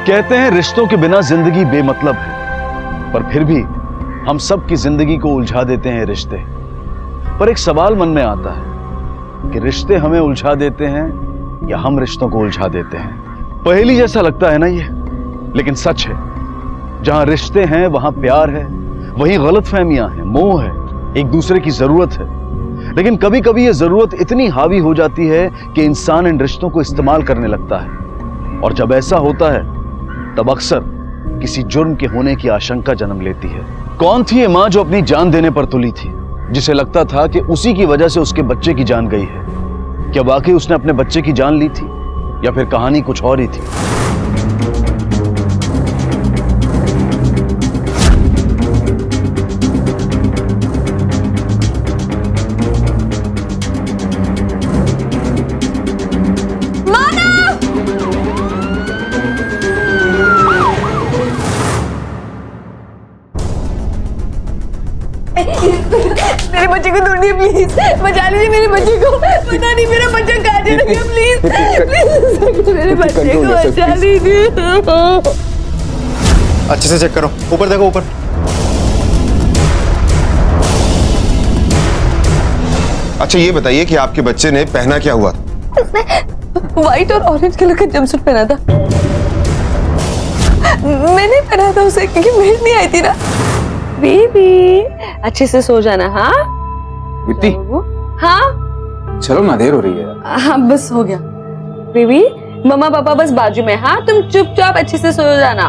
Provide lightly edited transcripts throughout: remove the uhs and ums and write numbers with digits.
कहते हैं रिश्तों के बिना जिंदगी बेमतलब है, पर फिर भी हम सब की जिंदगी को उलझा देते हैं रिश्ते। पर एक सवाल मन में आता है कि रिश्ते हमें उलझा देते हैं या हम रिश्तों को उलझा देते हैं। पहेली जैसा लगता है ना ये, लेकिन सच है। जहां रिश्ते हैं वहां प्यार है, वहीं गलतफहमियां हैं, मोह है, एक दूसरे की जरूरत है। लेकिन कभी कभी ये जरूरत इतनी हावी हो जाती है कि इंसान इन रिश्तों को इस्तेमाल करने लगता है, और जब ऐसा होता है तब अक्सर किसी जुर्म के होने की आशंका जन्म लेती है। कौन थी ये मां जो अपनी जान देने पर तुली थी, जिसे लगता था कि उसी की वजह से उसके बच्चे की जान गई है? क्या वाकई उसने अपने बच्चे की जान ली थी या फिर कहानी कुछ और ही थी? मेरे बच्चे को ढूंढिए प्लीज, बचा लीजिए मेरे बच्चे को। पता नहीं मेरा बच्चा कहाँ चला गया, प्लीज प्लीज मेरे बच्चे को बचा लीजिए। अच्छे से चेक करो, ऊपर देखो ऊपर। अच्छा ये बताइए कि आपके बच्चे ने पहना क्या हुआ? व्हाइट और ऑरेंज कलर का जंपसूट पहना था। मैंने पहना था उसे क्योंकि मेहनत नहीं आई थी ना। बेबी अच्छे से सो जाना। हाँ दीप्ति, हाँ चलो ना, देर हो रही है। हाँ बस हो गया बेबी, मम्मा पापा बस बाजू में। हाँ तुम चुपचाप अच्छे से सो जाना।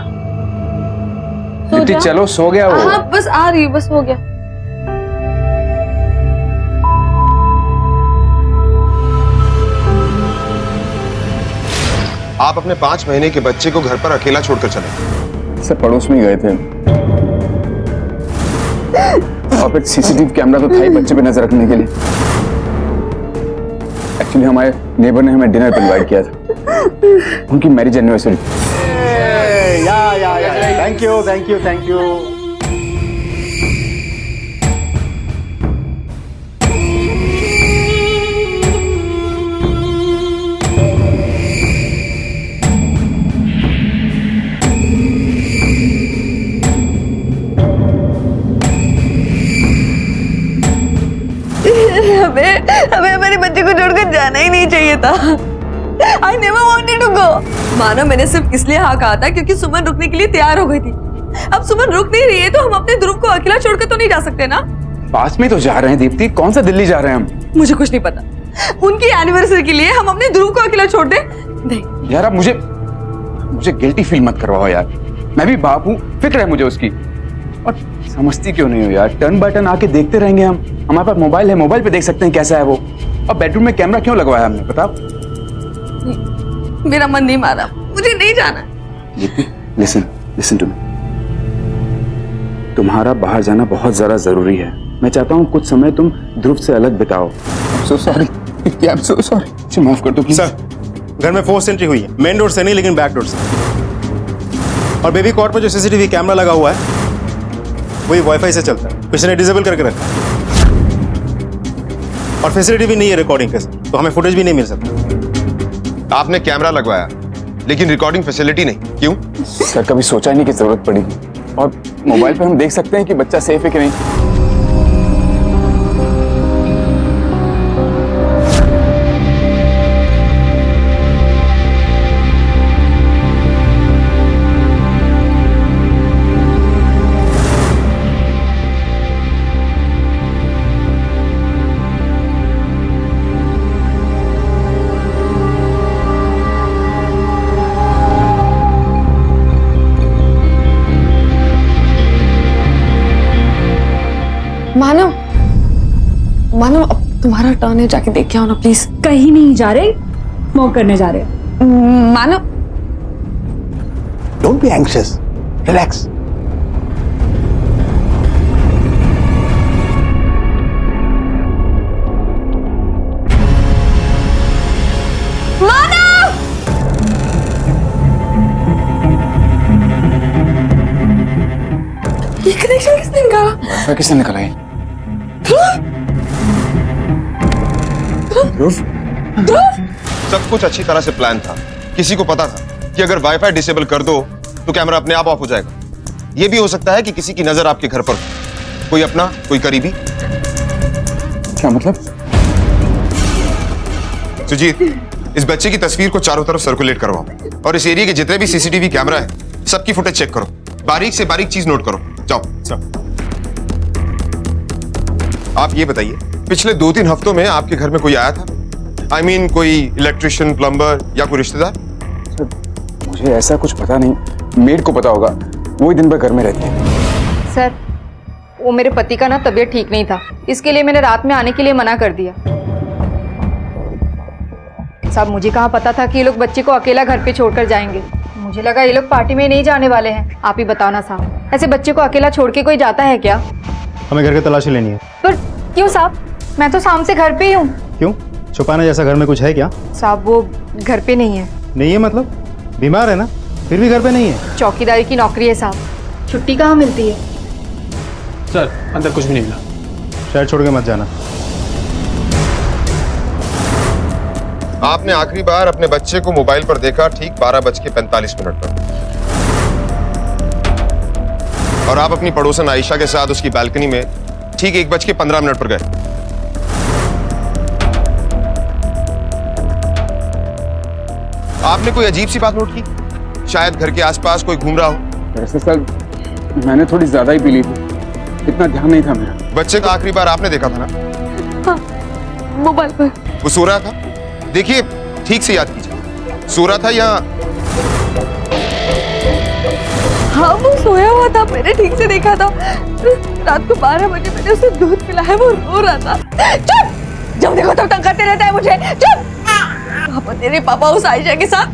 दीप्ति चलो, सो गया वो। हाँ बस आ रही, बस हो गया। आप अपने 5 महीने के बच्चे को घर पर अकेला छोड़कर चले? सर पड़ोस में ही गए थे, और एक सीसीटीवी कैमरा तो था ही बच्चे पे नजर रखने के लिए। एक्चुअली हमारे नेबर ने हमें डिनर पर इनवाइट किया था, उनकी marriage anniversary. Thank you thank you thank you. हमें हमारे बच्चे को छोड़कर जाना ही नहीं चाहिए था। I never wanted to go। मानो मैंने सिर्फ इसलिए हाँ कहा था क्योंकि सुमन रुकने के लिए तैयार हो गई थी। अब सुमन रुक नहीं रही है तो हम अपने ध्रुव को अकेला छोड़कर तो नहीं जा सकते ना। पास में तो जा रहे हैं दीप्ति, कौन सा दिल्ली जा रहे हैं हम? मुझे कुछ नहीं पता। उनकी एनिवर्सरी के लिए हम अपने ध्रुव को अकेला छोड़ दे? नहीं यार, अब मुझे गिल्टी फील मत करवाओ यार। मैं भी बाप हूँ, फिक्र है मुझे उसकी। और समझती क्यों नहीं हो यार? टर्न बाय टर्न आके देखते रहेंगे हम। हमारे पास मोबाइल है, मोबाइल पे देख सकते हैं कैसा है वो। और बेडरूम में कैमरा क्यों लगवाया हमने, बताओ? मेरा मन नहीं मारा, मुझे नहीं जाना। Listen to me. तुम्हारा बाहर जाना बहुत ज्यादा जरूरी है। मैं चाहता हूँ कुछ समय तुम ध्रुव से अलग बिताओ। सो सॉरी, माफ कर दो प्लीज। सर, घर में फोर्स एंट्री हुई है, मेन डोर से नहीं लेकिन बैक डोर से। और बेबी कॉट पर जो सीसीटीवी कैमरा लगा हुआ है वही वाईफाई से चलता है, किसी ने डिसेबल करके रखा है। और फैसिलिटी भी नहीं है रिकॉर्डिंग के, तो हमें फुटेज भी नहीं मिल सकता। आपने कैमरा लगवाया लेकिन रिकॉर्डिंग फैसिलिटी नहीं, क्यों? सर कभी सोचा ही नहीं कि जरूरत पड़ेगी। और मोबाइल पे हम देख सकते हैं कि बच्चा सेफ है कि नहीं। मानो अब तुम्हारा टर्न है, जाके देख के आओ ना प्लीज। कहीं नहीं जा रहे, स्मोक करने जा रहे। मानो डोंट बी एंग्शियस, रिलैक्स। ये कनेक्शन किसने निकाला? वाईफाई किसने निकाला है? सब कुछ अच्छी तरह से प्लान था, किसी को पता था कि अगर वाईफाई डिसेबल कर दो तो कैमरा अपने आप ऑफ हो जाएगा। यह भी हो सकता है कि किसी की नजर आपके घर पर हो, कोई अपना कोई करीबी। क्या मतलब? सुजीत, इस बच्चे की तस्वीर को चारों तरफ सर्कुलेट करवाओ और इस एरिया के जितने भी सीसीटीवी कैमरा है सबकी फुटेज चेक करो, बारीक से बारीक चीज नोट करो। जाओ। आप ये बताइए, पिछले 2-3 हफ्तों में आपके घर में कोई आया था? I mean, कोई इलेक्ट्रिशियन, प्लम्बर या कोई रिश्तेदार? मुझे ऐसा कुछ पता नहीं, मेड को पता होगा, वो ही दिन भर घर में रहती है। सर, वो मेरे पति का ना तबीयत ठीक नहीं था, इसके लिए मैंने रात में आने के लिए मना कर दिया। साहब, मुझे कहाँ पता था कि ये लोग बच्चे को अकेला घर पे छोड़कर जाएंगे। मुझे लगा ये लोग पार्टी में नहीं जाने वाले हैं। आप ही बताओ ना साहब, ऐसे बच्चे को अकेला छोड़ के कोई जाता है क्या? हमें घर की तलाशी लेनी है। पर क्यों साहब, मैं तो शाम से घर पे ही हूँ। क्यों? छुपाने जैसा घर में कुछ है क्या? साहब, वो घर पे नहीं है। नहीं है मतलब? बीमार है ना, फिर भी घर पे नहीं है? चौकीदारी की नौकरी है साहब, छुट्टी कहाँ मिलती है? सर, अंदर कुछ भी नहीं मिला। शायद छोड़ के मत जाना। आपने आखिरी बार अपने बच्चे को मोबाइल पर देखा ठीक 12:45 पर, और आप अपनी पड़ोसन आयशा के साथ उसकी बालकनी में ठीक 1:15 पर गए। आपने कोई अजीब सी बात नोट की? शायद घर के आसपास कोई घूम रहा हो। दरअसल सर, मैंने थोड़ी ज्यादा ही पी ली थी, इतना ध्यान नहीं था मेरा। बच्चे को आखिरी बार आपने देखा था ना? हाँ, मोबाइल पर। वो सो रहा था? देखिए, ठीक से याद कीजिए, सो रहा था या? हाँ, वो सोया हुआ था, मैंने ठीक से देखा था। रात को 12 बजे मैंने उसे दूध पिलाया, वो रो रहा था। चुप! जब देखो तब तंग करते रहता है मुझे। चुप! वहाँ पर तेरे पापा उस आयशा के साथ,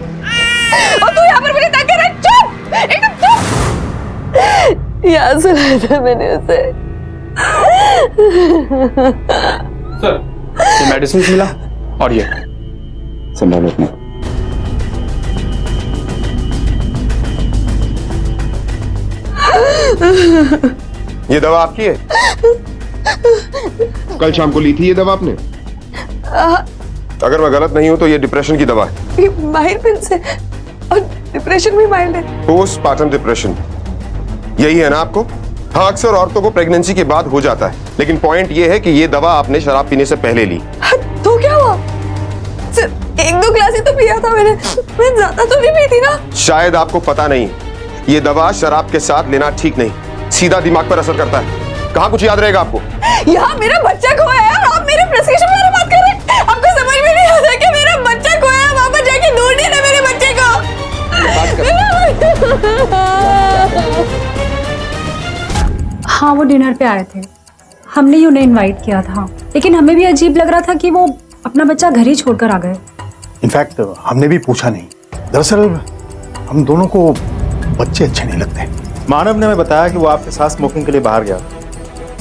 और तू यहाँ पर मेरे तंग कर रहा है। चुप! एकदम चुप! यहाँ सुनाया था मैंने उसे। सर, ये मेडिसिन मिला और ये संभालो अपने। ये दवा आपकी है? कल शाम को ली थी ये दवा आपने? अगर मैं गलत नहीं हूं तो ये डिप्रेशन की दवा है। माइल्ड पिल से, और डिप्रेशन भी माइल्ड है। पोस्टपार्टम डिप्रेशन, यही है ना आपको? हाँ, अक्सर औरतों को प्रेगनेंसी के बाद हो जाता है, लेकिन पॉइंट ये है कि ये दवा आपने शराब पीने से पहले ली। तो क्या हुआ? सिर्फ 1-2 ग्लास ही तो पिया था मैंने ज्यादा तो नहीं पी थी ना। शायद आपको पता नहीं, ये दवा शराब के साथ लेना ठीक नहीं, सीधा दिमाग पर असर करता है। कहाँ कुछ याद रहेगा आपको? यहाँ मेरा बच्चा खोया है और आप मेरे प्रिस्क्रिप्शन के बारे में बात कर रहे हैं। आपको समझ में नहीं आता कि मेरा बच्चा खोया है, वहाँ पर जाके ढूंढिए ना मेरे बच्चे को। हाँ, वो डिनर पे आए थे, हमने ही उन्हें इनवाइट किया था, लेकिन हमें भी अजीब लग रहा था कि वो अपना बच्चा घर ही छोड़कर आ गए। इनफैक्ट हमने भी पूछा नहीं। दरअसल हम दोनों को बच्चे अच्छे नहीं लगते। मानव ने हमें बताया कि वो आपके साथ स्मोकिंग के लिए बाहर गया,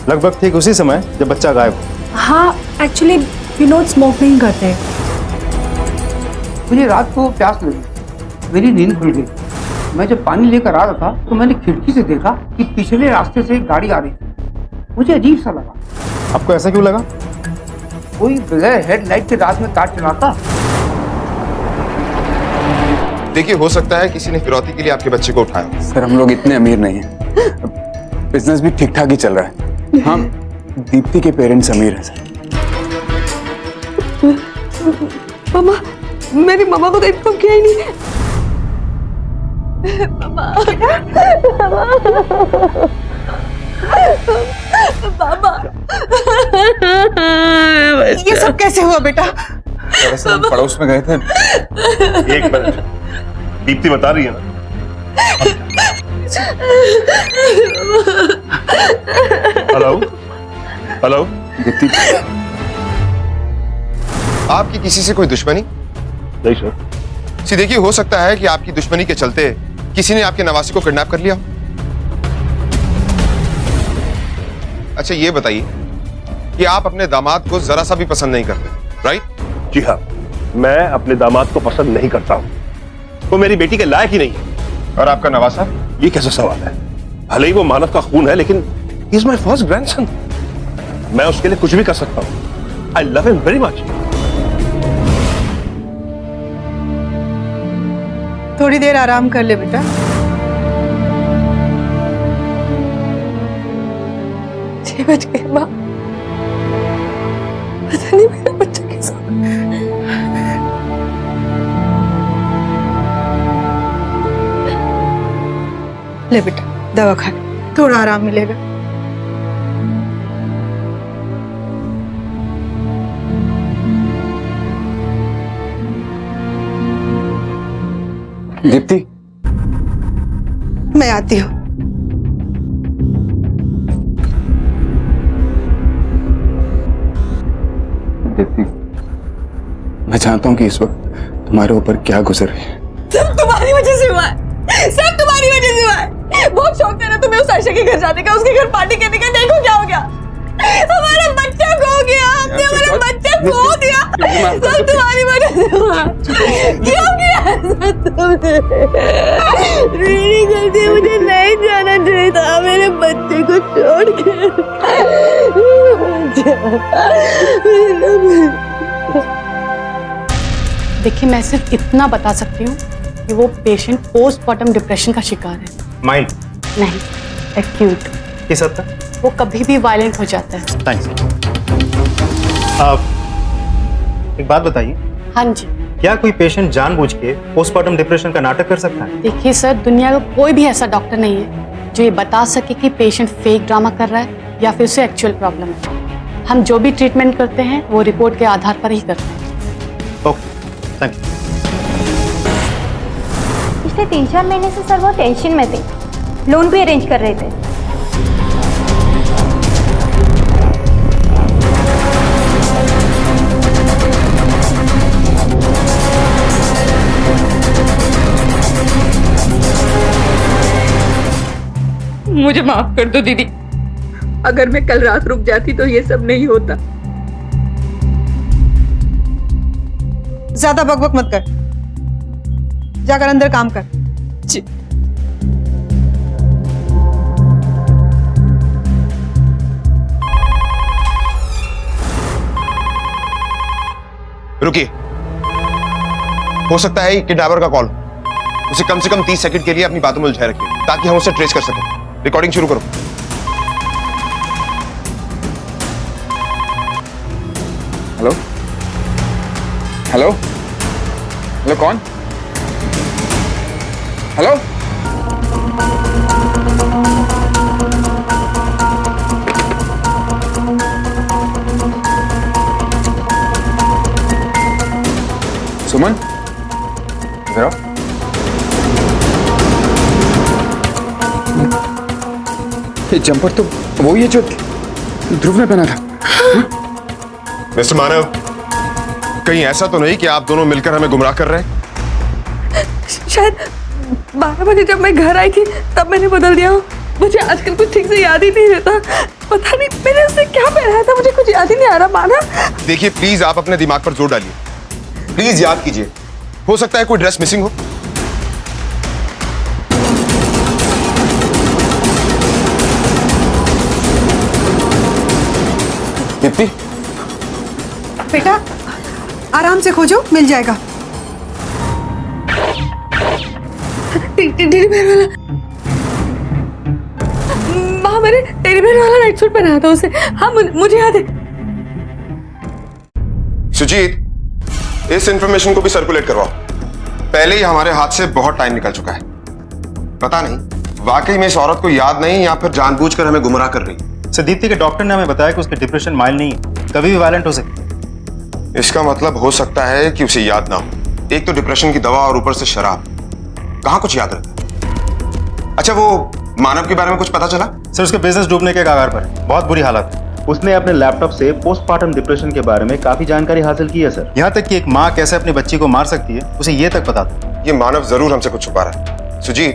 लगभग ठीक उसी समय जब बच्चा गायब हो। हाँ, एक्चुअली विनोद स्मोक नहीं करते। मुझे रात को प्यास लगी, मेरी नींद खुल गई। मैं जब पानी लेकर आ रहा था तो मैंने खिड़की से देखा कि पिछले रास्ते से एक गाड़ी आ रही थी। मुझे अजीब सा लगा। आपको ऐसा क्यों लगा? कोई बगैर हेडलाइट के रात में कार चलाता? देखिए, हो सकता है किसी ने फिरौती के लिए आपके बच्चे को उठाया। सर, हम लोग इतने अमीर नहीं हैं, बिजनेस भी ठीक ठाक ही चल रहा है। हाँ, दीप्ति के पेरेंट्स अमीर हैं सर। मामा, मेरी मामा को तो इन्फॉर्म किया ही नहीं। मामा, मामा, ये सब कैसे हुआ बेटा? दरअसल हम पड़ोस में गए थे। एक मिनट, दीप्ति बता रही है ना? हेलो हेलो दीप्ति, आपकी किसी से कोई दुश्मनी? नहीं सर। सी देखिए, हो सकता है कि आपकी दुश्मनी के चलते किसी ने आपके नवासी को किडनैप कर लिया। अच्छा, ये बताइए कि आप अपने दामाद को जरा सा भी पसंद नहीं करते, राइट? जी हाँ, मैं अपने दामाद को पसंद नहीं करता हूँ, वो मेरी बेटी के लायक ही नहीं है। और आपका नवासा? ये कैसा सवाल है? भले ही वो मानव का खून है, लेकिन he is my first grandson. मैं उसके लिए कुछ भी कर सकता हूँ। I love him very much. थोड़ी देर आराम कर ले बेटा। 6 बज गए माँ, पता नहीं मेरा बच्चा कैसा। ले बेटा दवा खा ले, थोड़ा आराम मिलेगा। दीप्ति, मैं आती हूँ। दीप्ति, मैं जानता हूँ कि इस वक्त तुम्हारे ऊपर क्या गुजर रही है। सब तुम्हारी वजह से हुआ है, सब तुम्हारी वजह से हुआ है। बहुत शौक था ना तुम्हें उस आयशा के घर जाने का, उसके घर पार्टी करने का। देखो क्या हो गया, हमारा बच्चा खो गया, हमने हमारा बच्चा खो दिया। सब तुम्हारी वजह से हुआ। क्यों किया ऐसा तुमने? मेरी गलती, मुझे नहीं जाना चाहिए था मेरे बच्चे को छोड़ के। देखिए, मैं सिर्फ इतना बता सकती हूँ कि वो पेशेंट पोस्टमार्टम डिप्रेशन का शिकार है। माइंड नहीं, एक्यूट। किस हद तक? वो कभी भी वायलेंट हो जाता है। थैंक्स। एक बात बताइए, हाँ जी। क्या कोई पेशेंट जानबूझ के पोस्टमार्टम डिप्रेशन का नाटक कर सकता है? देखिए सर, दुनिया में कोई भी ऐसा डॉक्टर नहीं है जो ये बता सके कि पेशेंट फेक ड्रामा कर रहा है या फिर उसे एक्चुअल प्रॉब्लम है। हम जो भी ट्रीटमेंट करते हैं वो रिपोर्ट के आधार पर ही करते हैं। Okay, thank you. पिछले 3-4 महीने से सर वो टेंशन में थे, लोन भी अरेंज कर रहे थे। मुझे माफ कर दो दीदी, अगर मैं कल रात रुक जाती तो ये सब नहीं होता। ज्यादा बकबक मत कर, जाकर अंदर काम कर। जी। रुकिए, हो सकता है किडनैपर का कॉल। उसे कम से कम 30 सेकंड के लिए अपनी बातों में उलझाए रखिए ताकि हम उसे ट्रेस कर सकें। रिकॉर्डिंग शुरू करो। हेलो हेलो हेलो, कौन? हेलो, सुमन, इधर आओ। ये जंपर तो वही है जो ध्रुव ने पहना था। मिस्टर मानव, कहीं ऐसा तो नहीं कि आप दोनों मिलकर हमें गुमराह कर रहे हैं? शायद 12 बजे जब मैं घर आई थी तब मैंने बदल दिया हो। मुझे आजकल कुछ ठीक से याद ही नहीं रहता। पता नहीं मैंने उससे क्या पहना था, मुझे कुछ याद ही नहीं आ रहा। माना, देखिए प्लीज आप अपने दिमाग पर जोर डालिए, प्लीज याद कीजिए। हो सकता है कोई ड्रेस मिसिंग हो। दीप्ति, बेटा आराम से खोजो, मिल जाएगा। टेडी बेयर वाला, माँ मैंने टेडी बेयर वाला नाइट सूट पहना था उसे। हाँ मुझे याद है। सुजीत, इस इंफॉर्मेशन को भी सर्कुलेट करवाओ। पहले ही हमारे हाथ से बहुत टाइम निकल चुका है। पता नहीं वाकई में इस औरत को याद नहीं या फिर जानबूझकर हमें गुमराह कर रही। सर, दीप्ति के डॉक्टर ने हमें बताया कि उसकी डिप्रेशन माइल्ड नहीं है, कभी भी वायलेंट हो सकती है। इसका मतलब हो सकता है कि उसे याद ना हो। एक तो डिप्रेशन की दवा और ऊपर से शराब, कहाँ कुछ याद रहता है। अच्छा, वो मानव के बारे में कुछ पता चला? सर, उसके बिजनेस डूबने के कगार पर है, बहुत बुरी हालत है। उसने अपने लैपटॉप से पोस्टमार्टम डिप्रेशन के बारे में काफी जानकारी हासिल की है सर। यहाँ तक कि एक माँ कैसे अपनी बच्ची को मार सकती है उसे ये तक पता था। ये मानव जरूर हमसे कुछ छुपा रहा है। सुजीत,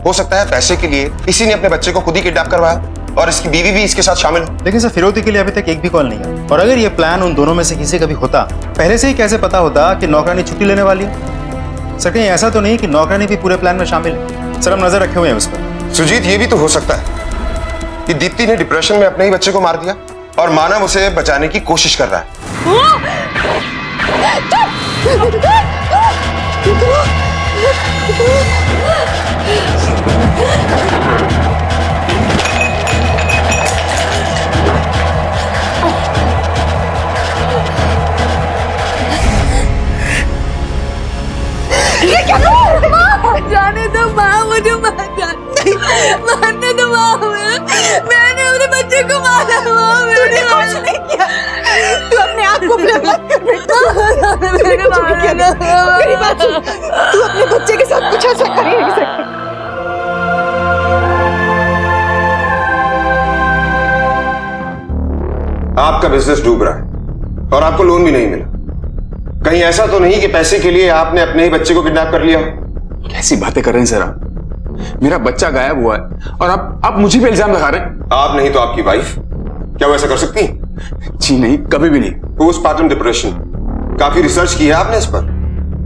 हो सकता है पैसे के लिए इसी ने अपने बच्चे को खुद ही किडनैप करवाया और इसकी बीवी भी इसके साथ शामिल है। लेकिन सर, फिरौती के लिए अभी तक एक भी कॉल नहीं है। और अगर ये प्लान उन दोनों में से किसी का भी होता, पहले से ही कैसे पता होता कि नौकरानी छुट्टी लेने वाली है? सर, कहीं ऐसा तो नहीं कि नौकरानी भी पूरे प्लान में शामिल है? सर, हम नजर रखे हुए हैं उस पर। सुजीत, ये भी तो हो सकता है कि दीप्ति ने डिप्रेशन में अपने ही बच्चे को मार दिया और मानव उसे बचाने की कोशिश कर रहा है। जाने दो माँ, मुझे मारने दो माँ, मैंने अपने बच्चे को मारा माँ, मैंने कुछ नहीं किया। तू अपने आप को ब्लम मत कर बेटा। मैंने कुछ नहीं किया। मेरी बात सुन, तू अपने बच्चे के साथ कुछ ऐसा कर ही नहीं सकती। आपका बिजनेस डूब रहा है और आपको लोन भी नहीं मिला। कहीं ऐसा तो नहीं कि पैसे के लिए आपने अपने ही बच्चे को किडनैप कर लिया? कैसी बातें कर रहे हैं सर आप? मेरा बच्चा गायब हुआ है और आप मुझे पे इल्जाम लगा रहे हैं। आप नहीं तो आपकी वाइफ, क्या वो ऐसा कर सकती हैं? जी नहीं, कभी भी नहीं। पोस्टमार्टम डिप्रेशन, काफी रिसर्च की है आपने इस पर।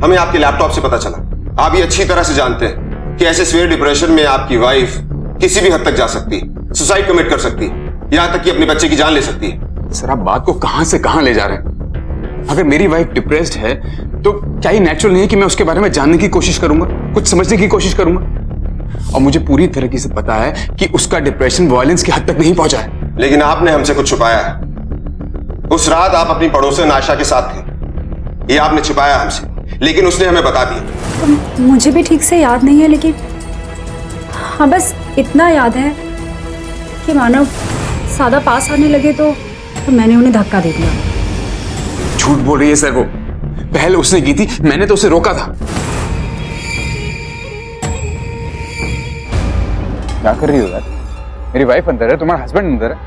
हमें आपके लैपटॉप से पता चला। आप ये अच्छी तरह से जानते हैं कि ऐसे सीवियर डिप्रेशन में आपकी वाइफ किसी भी हद तक जा सकती है, सुसाइड कमिट कर सकती है, यहां तक कि अपने बच्चे की जान ले सकती है। सर आप बात को कहां से कहां ले जा रहे हैं? अगर मेरी वाइफ डिप्रेस्ड है तो क्या ये नेचुरल नहीं है कि मैं उसके बारे में जानने की कोशिश करूंगा, कुछ समझने की कोशिश करूंगा? और मुझे पूरी तरीके से पता है कि उसका डिप्रेशन वायलेंस की हद तक नहीं पहुंचा है। लेकिन आपने हमसे कुछ छुपाया है। उस रात आप अपनी पड़ोसन आशा के साथ थे, ये आपने छिपाया हमसे, लेकिन उसने हमें बता दिया। मुझे भी ठीक से याद नहीं है, लेकिन हाँ बस इतना याद है कि मानव सादा पास आने लगे तो मैंने उन्हें धक्का दे दिया। झूठ बोल रही है सर वो। पहल उसने की थी, मैंने तो उसे रोका था। क्या कर रही हो यार? मेरी वाइफ अंदर है, तुम्हारा हस्बैंड अंदर है।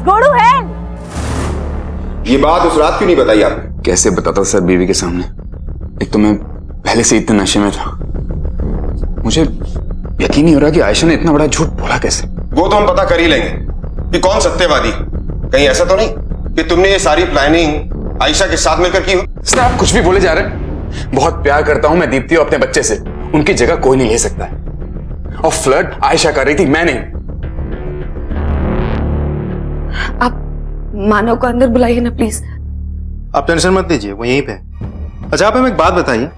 गोड़ू है। ये बात उस रात क्यों नहीं बताई आपने? कैसे बताता सर बीवी के सामने? एक तो मैं पहले से इतने नशे में था, मुझे यकीन नहीं हो रहा कि आयशा ने इतना बड़ा झूठ बोला कैसे। वो तो हम पता कर ही लेंगे कि कौन सत्यवादी। कहीं ऐसा तो नहीं कि तुमने ये सारी प्लानिंग आयशा के साथ मिलकर की हो? सर आप कुछ भी बोले जा रहे हैं। बहुत प्यार करता हूं मैं दीप्ति और अपने बच्चे से, उनकी जगह कोई नहीं ले सकता है। और फ्लर्ट आयशा कर रही थी, मैं नहीं। आप मानव को अंदर बुलाइए ना प्लीज। आप टेंशन मत लीजिए, वो यहीं पे। अच्छा आप हमें एक बात बताइए,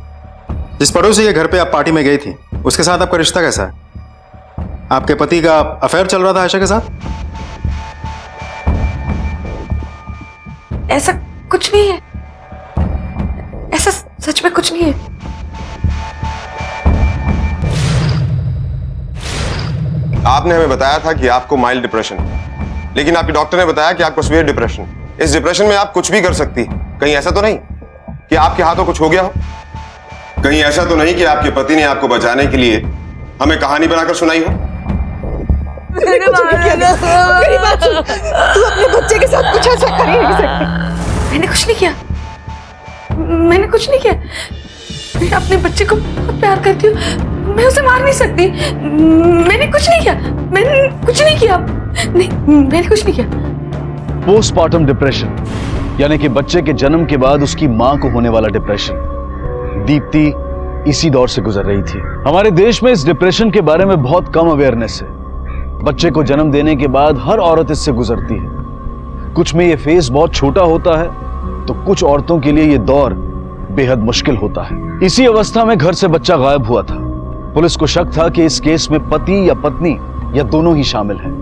जिस पड़ोसी के घर पे आप पार्टी में गई थी उसके साथ आपका रिश्ता कैसा है? आपके पति का अफेयर चल रहा था आयशा के साथ? ऐसा कुछ नहीं है, ऐसा सच में कुछ नहीं है। आपने हमें बताया था कि आपको माइल्ड डिप्रेशन है, लेकिन आपके डॉक्टर ने बताया कि आपको सीवियर डिप्रेशन। इस डिप्रेशन में आप कुछ भी कर सकती। कहीं ऐसा तो नहीं कि आपके हाथों कुछ हो गया हो? कहीं ऐसा तो नहीं कि आपके पति ने आपको बचाने के लिए हमें कहानी बनाकर सुनाई हो? मैंने कुछ नहीं किया। मेरी बात सुन, तू अपने बच्चे के साथ कुछ ऐसा कर ही नहीं सकती। मैंने कुछ नहीं किया, मैंने कुछ नहीं किया। मैं अपने बच्चे को बहुत प्यार करती हूँ, मैं उसे मार नहीं सकती। मैंने कुछ नहीं किया, मैंने कुछ नहीं किया। नहीं, मैंने कुछ नहीं किया। पोस्टमार्टम डिप्रेशन यानी कि बच्चे के जन्म के बाद उसकी मां को होने वाला डिप्रेशन। दीप्ति इसी दौर से गुजर रही थी। हमारे देश में इस डिप्रेशन के बारे में बहुत कम अवेयरनेस है। बच्चे को जन्म देने के बाद हर औरत इससे गुजरती है। कुछ में ये फेज बहुत छोटा होता है तो कुछ औरतों के लिए ये दौर बेहद मुश्किल होता है। इसी अवस्था में घर से बच्चा गायब हुआ था। पुलिस को शक था कि इस केस में पति या पत्नी या दोनों ही शामिल हैं।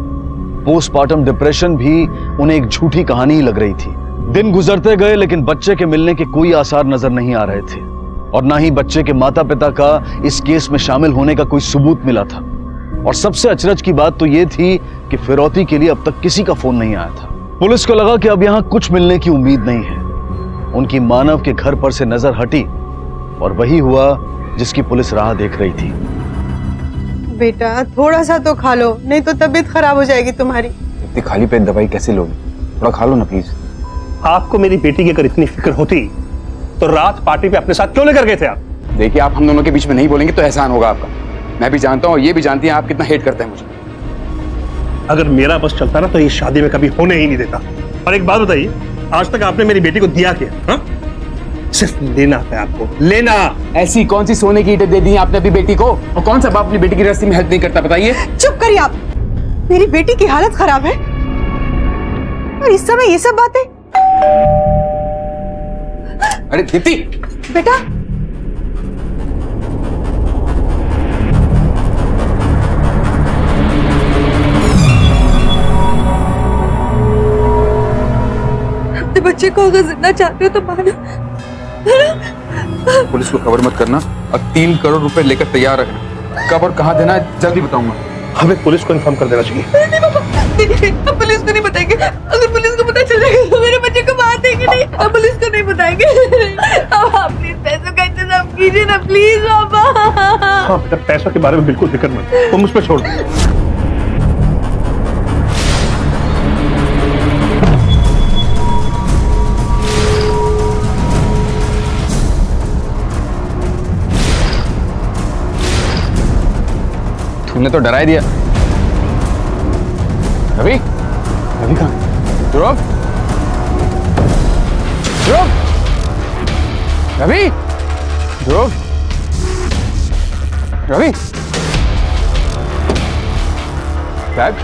पोस्टमार्टम डिप्रेशन भी उन्हें एक झूठी कहानी ही लग रही थी। दिन गुजरते गए लेकिन बच्चे के मिलने के कोई आसार नजर नहीं आ रहे थे और ना ही बच्चे के माता पिता का इस केस में शामिल होने का कोई सबूत मिला था। और सबसे अचरज की बात तो यह थी कि फिरौती के लिए अब तक किसी का फोन नहीं आया था। पुलिस को लगा कि अब यहां कुछ मिलने की उम्मीद नहीं है। उनकी मानव के घर पर से नजर हटी और वही हुआ जिसकी पुलिस राह देख रही थी। बेटा थोड़ा सा तो खा लो, नहीं तो तबीयत खराब हो जाएगी तुम्हारी। इतनी खाली पेट दवाई कैसे लोगे? थोड़ा खा लो ना प्लीज। आपको मेरी बेटी की अगर इतनी फिक्र होती तो रात पार्टी पे अपने साथ क्यों लेकर गए थे आप? देखिए आप हम दोनों के बीच में नहीं बोलेंगे तो एहसान होगा आपका। मैं भी जानता हूँ, ये भी जानती हैं आप कितना हेट करते हैं मुझे। अगर मेरा बस चलता ना तो ये शादी में कभी होने ही नहीं देता। और एक बात बताइए, आज तक आपने मेरी बेटी को दिया क्या? हाँ? सिर्फ लेना है आपको, लेना। ऐसी कौन सी सोने की ईंटें दे दी आपने अपनी बेटी को? और कौन सा बाप अपनी बेटी की रस्सी में हेल्प नहीं करता बताइए? चुप करिए आप, मेरी बेटी की हालत खराब है और इस समय ये सब बातें। अरे दीप्ति बेटा बच्चे को अगर जिंदा चाहते हो तो मानो। पुलिस को खबर मत करना और 3 करोड़ रुपए लेकर तैयार रखना। कब और कहाँ देना है जल्दी बताऊंगा। हमें पुलिस को इन्फॉर्म कर देना चाहिए। नहीं पापा, नहीं, हम पुलिस को नहीं बताएंगे। अगर पुलिस को पता चलेगा तो मेरे बच्चे को मार देंगे। नहीं, हम पुलिस को नहीं बताएंगे। अब आप प्लीज पैसों का इंतजाम कीजिए ना प्लीज पापा। हाँ बेटा, पैसों के बारे में बिल्कुल फिक्र मत, तुम मुझ पर छोड़ दो। तुमने तो डरा ही दिया। रवि, रवि कहाँ? ध्रुव, ध्रुव, रवि, ध्रुव, रवि, बैग,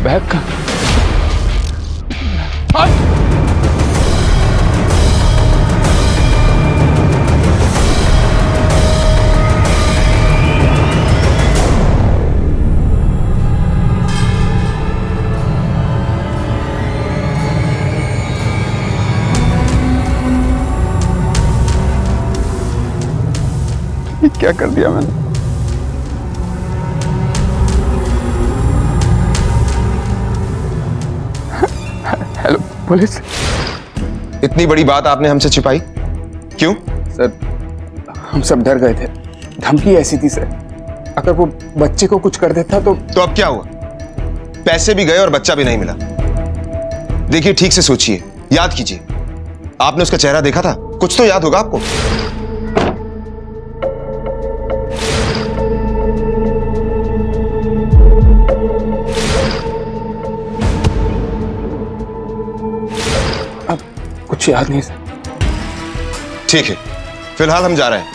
बैग कहाँ? क्या कर दिया मैंने? Hello police. इतनी बड़ी बात आपने हमसे छिपाई क्यों? सर हम सब डर गए थे, धमकी ऐसी थी सर, अगर वो बच्चे को कुछ कर देता तो अब क्या हुआ? पैसे भी गए और बच्चा भी नहीं मिला। देखिए ठीक से सोचिए, याद कीजिए, आपने उसका चेहरा देखा था, कुछ तो याद होगा आपको। कुछ याद नहीं सर। ठीक है, फिलहाल हम जा रहे हैं।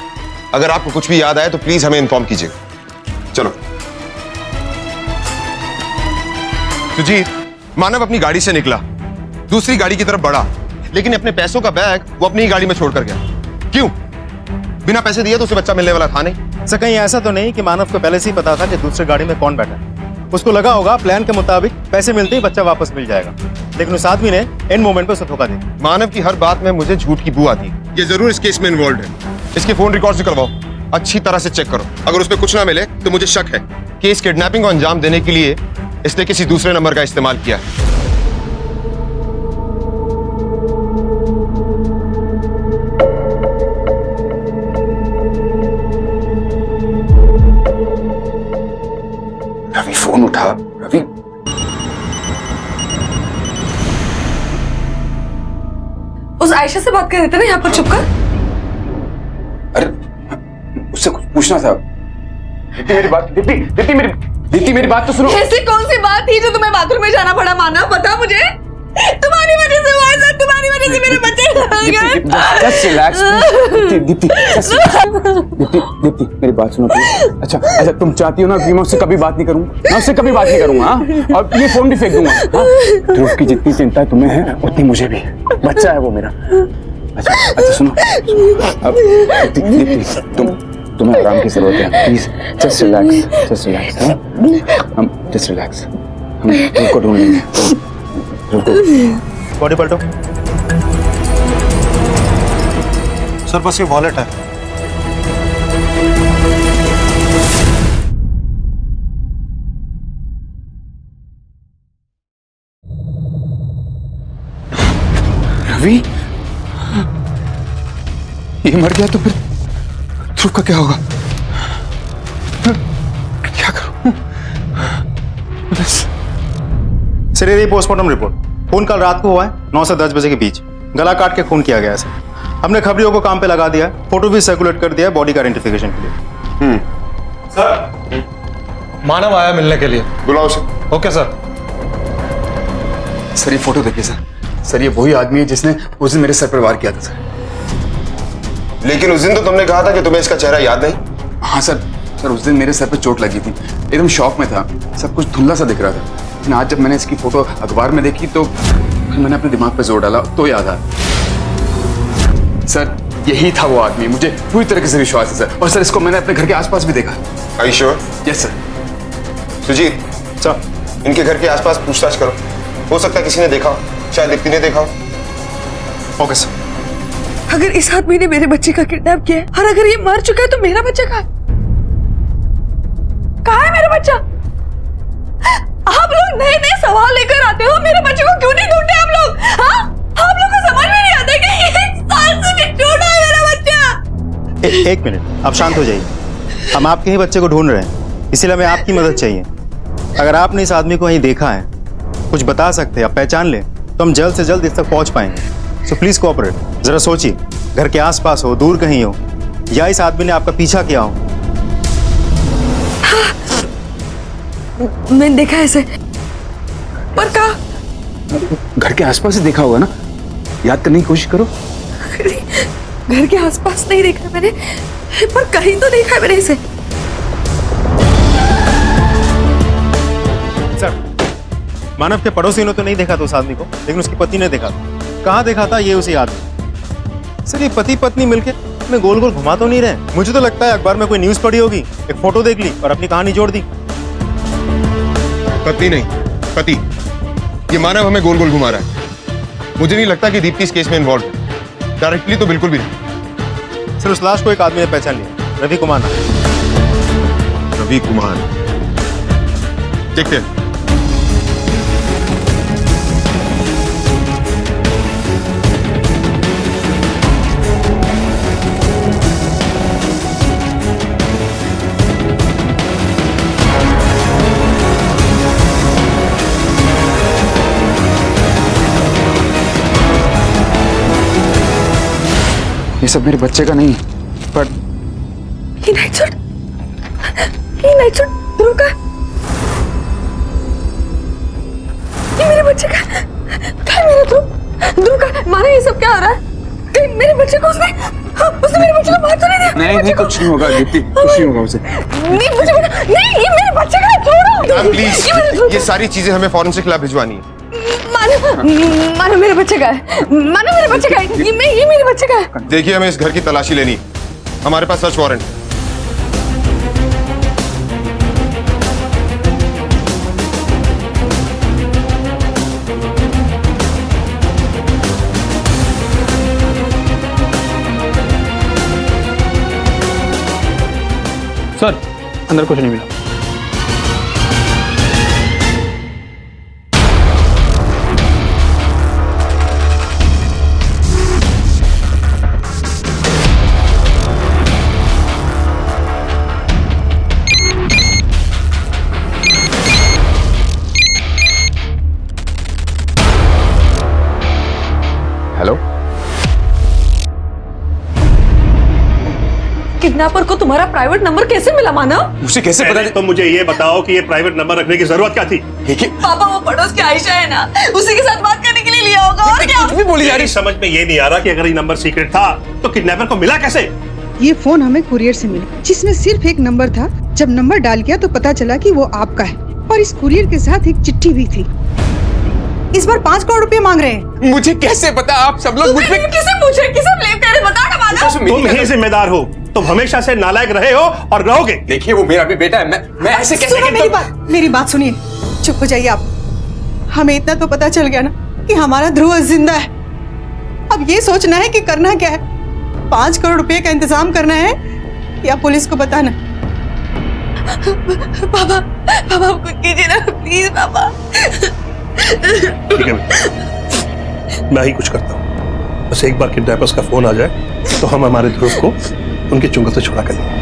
अगर आपको कुछ भी याद आए तो प्लीज हमें इन्फॉर्म कीजिएगा। चलो। सुजीत, मानव अपनी गाड़ी से निकला, दूसरी गाड़ी की तरफ बढ़ा, लेकिन अपने पैसों का बैग वो अपनी ही गाड़ी में छोड़कर गया। क्यों? बिना पैसे दिए तो उसे बच्चा मिलने वाला था नहीं। सर कहीं ऐसा तो नहीं कि मानव को पहले से ही पता था कि दूसरी गाड़ी में कौन बैठा है? उसको लगा होगा प्लान के मुताबिक पैसे मिलते ही बच्चा वापस मिल जाएगा, लेकिन उस आदमी ने एंड मोमेंट पर उसे धोखा दिया। मानव की हर बात में मुझे झूठ की बू आती है। ये जरूर इस केस में इन्वॉल्व है। इसके फोन रिकॉर्ड्स निकलवाओ, अच्छी तरह से चेक करो। अगर उसमें कुछ ना मिले तो मुझे शक है कि इस किडनैपिंग को अंजाम देने के लिए इसने किसी दूसरे नंबर का इस्तेमाल किया है। रवि फोन उठा। रवि, उस आयशा से बात कर रहे थे ना यहाँ पर छुपकर। अरे उससे कुछ पूछना था। दीदी मेरी बात, दीदी मेरी बात तो सुनो। ऐसी कौन सी बात थी जो तुम्हें बाथरूम में जाना पड़ा मानव? बता मुझे। तुम्हारी वजह से हुआ है, तुम्हारी वजह से मेरे बच्चे Just relax, दीदी मेरी बात सुनो प्लीज। अच्छा तुम चाहती हो ना कि मैं उससे कभी बात नहीं करूँ? मैं उससे कभी बात नहीं करूँगा, हाँ? और ये फोन भी फेंक दूंगा, हाँ? ध्रुव की जितनी चिंता तुम्हें है उतनी मुझे भी। बच्चा है वो मेरा। अच्छा सुनो, अब दीदी तुम्हें आराम की जरूरत है, प्लीज जस्ट रिलैक्स, हाँ? हम जस्ट रिलैक्स, हम ध्रुव को ढूंढ लेंगे। बॉडी पलटो। सर बस ये वॉलेट है। रवि, ये मर गया तो फिर ध्रुव का क्या होगा? क्या करूं? बस सर ये पोस्टमार्टम रिपोर्ट। खून कल रात को हुआ है 9 से 10 बजे के बीच। गला काट के खून किया गया है सर। हमने खबरियों को काम पे लगा दिया, फोटो भी सर्कुलेट कर दिया बॉडी का आइडेंटिफिकेशन के लिए। सर मानव आया मिलने के लिए, बुलाओ उसे। Okay sir. सर ये फोटो देखिए सर, ये वही आदमी है जिसने उस दिन मेरे सर पर वार किया था सर। लेकिन उस दिन तो तुमने कहा था कि तुम्हें इसका चेहरा याद नहीं। हाँ सर उस दिन मेरे सर पे चोट लगी थी, एकदम शॉक में था, सब कुछ धुंधला सा दिख रहा था। लेकिन आज जब मैंने इसकी फोटो अखबार में देखी तो फिर मैंने अपने दिमाग पे जोर डाला तो याद आया। सर यही था वो आदमी, मुझे पूरी तरीके से विश्वास है सर। और सर इसको मैंने अपने घर के आसपास भी देखा। Are you sure? Yes sir. Sujit, sir इनके घर के आसपास पूछताछ करो। हो सकता है किसी ने देखा हो, शायद दीप्ति ने देखा हो। Okay sir. अगर इस आदमी ने मेरे बच्चे का किडनैप किया है और अगर ये मर चुका है तो मेरा बच्चा कहाँ है? कहाँ है मेरा बच्चा? आप लोग नए नए सवाल लेकर आते हो, मेरे बच्चे को क्यों नहीं ढूंढते आप लोग? हाँ, आप लोग को समझ में नहीं आता कि 1 साल से नहीं ढूंढा है मेरा बच्चा। एक मिनट, आप शांत हो जाइए। हम आपके ही बच्चे को ढूंढ रहे हैं, इसीलिए हमें आपकी मदद चाहिए। अगर आपने इस आदमी को कहीं देखा है, कुछ बता सकते हैं, आप पहचान लें तो हम जल्द से जल्द इस तक पहुंच पाएंगे। So please cooperate. जरा सोचिए, घर के आसपास हो, दूर कहीं हो, या इस आदमी ने आपका पीछा किया हो। मैंने देखा ऐसे, पर कहा घर के आसपास ही देखा होगा ना, याद करने की कोशिश करो। घर के आसपास नहीं देखा मैंने, पर कहीं तो देखा है मैंने इसे। सर, मानव के पड़ोसियों ने तो नहीं देखा था उस आदमी को, लेकिन उसकी पत्नी ने देखा था। कहाँ देखा था? ये उसी आदमी। सर, ये पति पत्नी मिलके में गोल गोल घुमा तो नहीं रहे। मुझे तो लगता है अखबार में कोई न्यूज पढ़ी होगी, एक फोटो देख ली और अपनी कहानी जोड़ दी। पत्नी नहीं, पति। ये मानव हमें गोल गोल घुमा रहा है। मुझे नहीं लगता कि दीप्ति इस केस में इन्वॉल्व है, डायरेक्टली तो बिल्कुल भी नहीं। सर, उस लाश को एक आदमी ने पहचान लिया, रवि कुमार नाम। रवि कुमार, देखते हैं। ये सब मेरे बच्चे का नहीं, पर ये नाइट सूट ध्रुव का, ये मेरे बच्चे का है। मेरा ध्रुव का। माना ये सब क्या हो रहा है? कहीं मेरे बच्चे को उसने मेरे बच्चे को मार तो नहीं दिया? नहीं, कुछ नहीं होगा दीप्ति, कुछ नहीं होगा उसे। नहीं, मुझे नहीं, ये मेरे बच्चे का है, छोड़ो। प्लीज, ये सारी चीजें हमें फॉरेंसिक लैब भिजवानी है। मानो मेरे बच्चे का है, मानो मेरे बच्चे का है, ये मेरे बच्चे का है। देखिए, हमें इस घर की तलाशी लेनी है, हमारे पास सर्च वारंट है। सर, अंदर कुछ नहीं मिला। हेलो, किडनैपर को तुम्हारा प्राइवेट नंबर कैसे मिला मानव? मुझे कैसे पता? तो मुझे ये बताओ कि ये प्राइवेट नंबर रखने की जरूरत क्या थी? पापा, वो पड़ोस की आयशा है ना, उसी के साथ बात करने के लिए लिया होगा। और क्या? कुछ भी बोली जा रही। समझ में ये नहीं आ रहा कि अगर ये नंबर सीक्रेट था तो किडनैपर को मिला कैसे? ये फोन हमें कुरियर से मिला, जिसमें सिर्फ एक नंबर था। जब नंबर डाल किया तो पता चला कि वो आपका है, और इस कुरियर के साथ एक चिट्ठी भी थी। इस बार 5 करोड़ रुपए मांग रहे हैं। मुझे कैसे पता? आप सब लोग मुझ पे किसे पूछे, किसे ब्लेम करे? बता ना मानव। तुम ही जिम्मेदार हो, तुम हमेशा से नालायक रहे हो और रहोगे। देखिए, वो मेरा भी बेटा है, मैं ऐसे कैसे? सुनो मेरी बात सुनिए, चुप हो जाइए आप। हमें इतना तो पता चल गया ना कि हमारा ध्रुव जिंदा है। अब ये सोचना है कि करना क्या है, 5 करोड़ रुपए का इंतजाम करना है या पुलिस को बताना। पापा, कुछ कीजिए ना प्लीज पापा। ठीक है, मैं ही कुछ करता हूँ। बस एक बार किडनैपर्स का फोन आ जाए तो हम हमारे ध्रुव को उनके चुंगल से छुड़ा कर देंगे।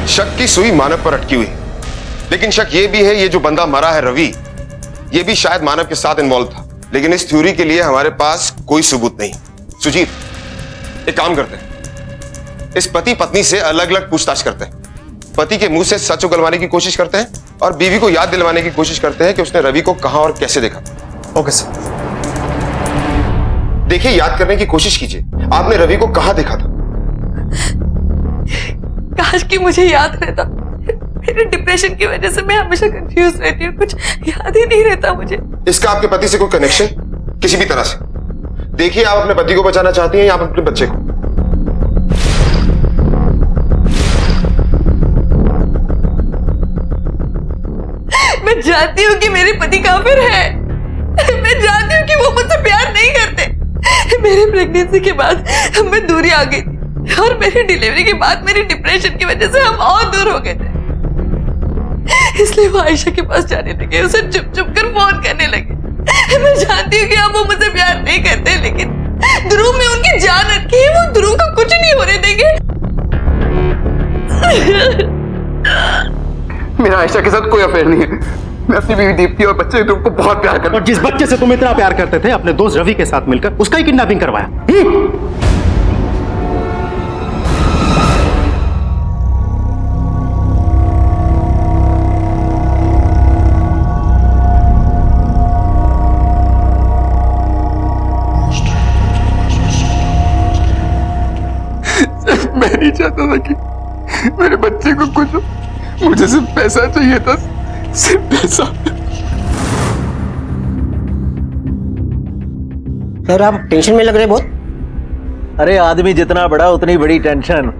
शक की सुई मानव पर अटकी हुई, लेकिन शक ये भी है ये जो बंदा मरा है रवि, ये भी शायद मानव के साथ इन्वॉल्व था, लेकिन इस थ्योरी के लिए हमारे पास कोई सबूत नहीं। सुजीत, एक काम करते हैं, इस पति पत्नी से अलग अलग पूछताछ करते हैं। पति के मुंह से सच उगलवाने की कोशिश करते हैं और बीवी को याद दिलवाने की कोशिश करते हैं कि उसने रवि को कहां और कैसे देखा था। Okay sir. देखिए, याद करने की कोशिश कीजिए, आपने रवि को कहां देखा था? काश कि मुझे याद रहता। मेरे डिप्रेशन की वजह से मैं हमेशा कंफ्यूज रहती हूँ, कुछ याद ही नहीं रहता मुझे। इसका आपके पति से कोई कनेक्शन किसी भी तरह से? देखिए, आप अपने पति को बचाना चाहती हैं या आप अपने बच्चे को? मैं जानती हूँ कि मेरे पति काफिर है। मैं जानती हूँ कि वो मुझसे प्यार नहीं करते। मेरे प्रेगनेंसी के बाद हमें दूरी आ गई थी और मेरी डिलीवरी के बाद मेरी डिप्रेशन की वजह से हम और दूर हो गए थे। इसलिए वो आयशा के पास जाने लगे, उसे चुप चुप कर फोन करने लगे। मैं जानती हूँ कि अब वो मुझसे प्यार नहीं करते, लेकिन ध्रुव में उनकी जान अटकी है। वो ध्रुव का कुछ नहीं होने देंगे। मेरा आयशा के साथ कोई अफेयर नहीं है। मैं अपनी बीवी दीप्ति और बच्चे ध्रुव को बहुत प्यार करता हूं। और जिस बच्चे से तुम इतना प्यार करते थे, अपने दोस्त रवि के साथ मिलकर उसका ही किडनैपिंग करवाया। मैं नहीं चाहता था कि मेरे बच्चे को कुछ हो। मुझे सिर्फ पैसा चाहिए था, सिर्फ पैसा। सर आप टेंशन में लग रहे बहुत। अरे आदमी जितना बड़ा उतनी बड़ी टेंशन।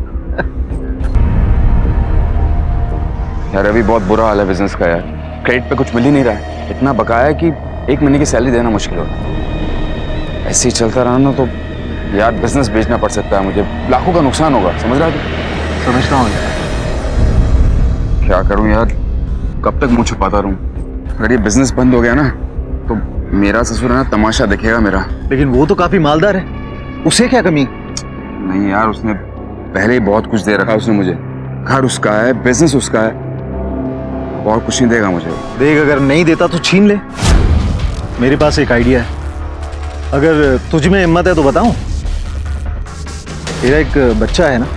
यार अभी बहुत बुरा हाल है बिजनेस का यार। क्रेडिट पे कुछ मिल ही नहीं रहा है। इतना बकाया है कि 1 महीने की सैलरी देना मुश्किल हो रहा है। ऐसे ही चलता रहा ना तो यार बिजनेस बेचना पड़ सकता है मुझे। लाखों का नुकसान होगा, समझ रहा है? समझ रहा हूँ यार। क्या करूं यार, कब तक मुंह छुपाता रहूं? अगर ये बिजनेस बंद हो गया ना तो मेरा ससुर है ना तमाशा देखेगा मेरा। लेकिन वो तो काफी मालदार है, उसे क्या कमी? नहीं यार, उसने पहले ही बहुत कुछ दे रखा उसने मुझे। घर उसका है, बिजनेस उसका है, और कुछ नहीं देगा मुझे। देख, अगर नहीं देता तो छीन ले। मेरे पास एक आइडिया है, अगर तुझ में हिम्मत है तो बताऊं। तेरा एक बच्चा है ना?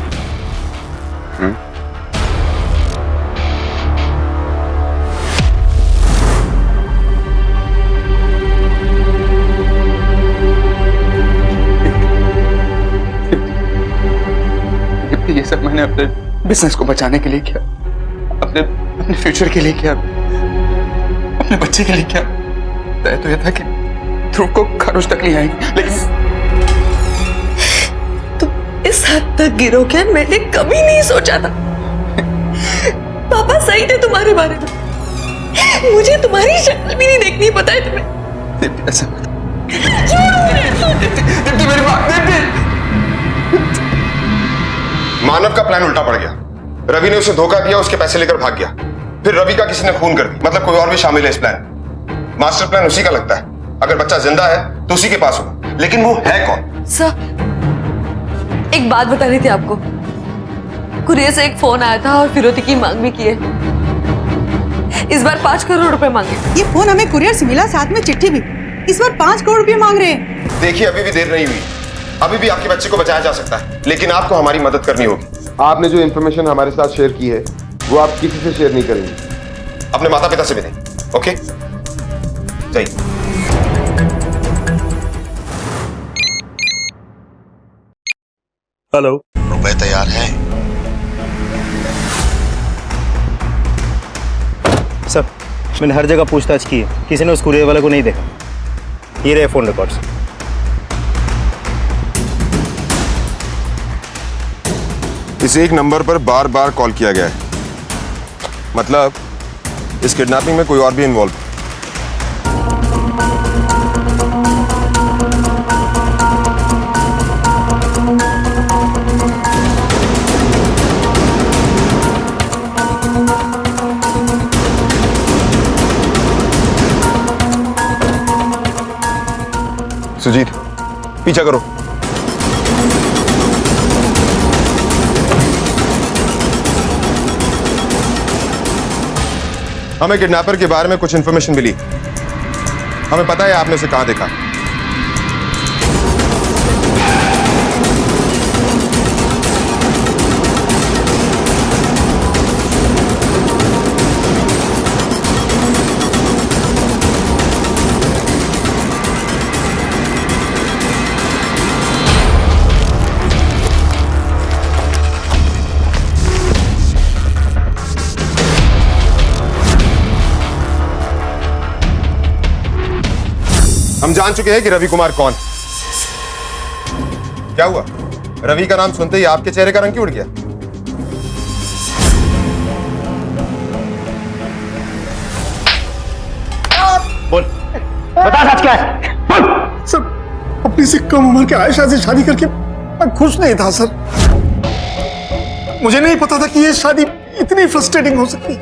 ये सब मैंने अपने बिजनेस को बचाने के लिए किया, अपने फ्यूचर के लिए किया, अपने बच्चे के लिए किया। तय तो यह था कि ध्रुव को खरोच तक नहीं आएगी, लेकिन तुम इस हद तक गिरोगे मैंने कभी नहीं सोचा था। पापा सही थे तुम्हारे बारे में। मुझे तुम्हारी शक्ल भी नहीं देखनी, पता है तुम्हें? ऐसा मानव का प्लान उल्टा पड़ गया। रवि ने उसे धोखा दिया, उसके पैसे लेकर भाग गया। फिर रवि का किसी ने खून कर दी, मतलब कोई और भी शामिल है इस प्लान। मास्टर प्लान उसी का लगता है। अगर बच्चा जिंदा है तो उसी के पास होगा, लेकिन वो है कौन? सर, एक बात बतानी थी आपको। कुरियर से एक फोन आया था और फिरौती की मांग भी की है। इस बार 5 करोड़ रुपए मांगे। ये फोन हमें कुरियर से मिला, साथ में चिट्ठी भी। इस बार 5 करोड़ रुपए मांग रहे हैं। देखिए, अभी भी देर नहीं हुई। अभी भी आपके बच्चे को बचाया जा सकता है, लेकिन आपको हमारी मदद करनी होगी। आपने जो इंफॉर्मेशन हमारे साथ शेयर की है वो आप किसी से शेयर नहीं करेंगे, अपने माता पिता से भी नहीं। ओके, सही। हेलो, रुपए तैयार हैं? सर, मैंने हर जगह पूछताछ की है, किसी ने उस कुरियर वाले को नहीं देखा। ये रहे फोन रिकॉर्ड्स। इस एक नंबर पर बार बार कॉल किया गया है, मतलब इस किडनैपिंग में कोई और भी इन्वॉल्व है। सुजीत, पीछा करो। हमें किडनैपर के बारे में कुछ इंफॉर्मेशन मिली। हमें पता है आपने उसे कहां देखा। हम जान चुके हैं कि रवि कुमार कौन है। क्या हुआ? रवि का नाम सुनते ही आपके चेहरे का रंग क्यों उड़ गया? बोल, बता सच क्या है? सर, अपनी से कम उम्र के आयशा से शादी करके मैं खुश नहीं था सर। मुझे नहीं पता था कि ये शादी इतनी फ्रस्ट्रेटिंग हो सकती।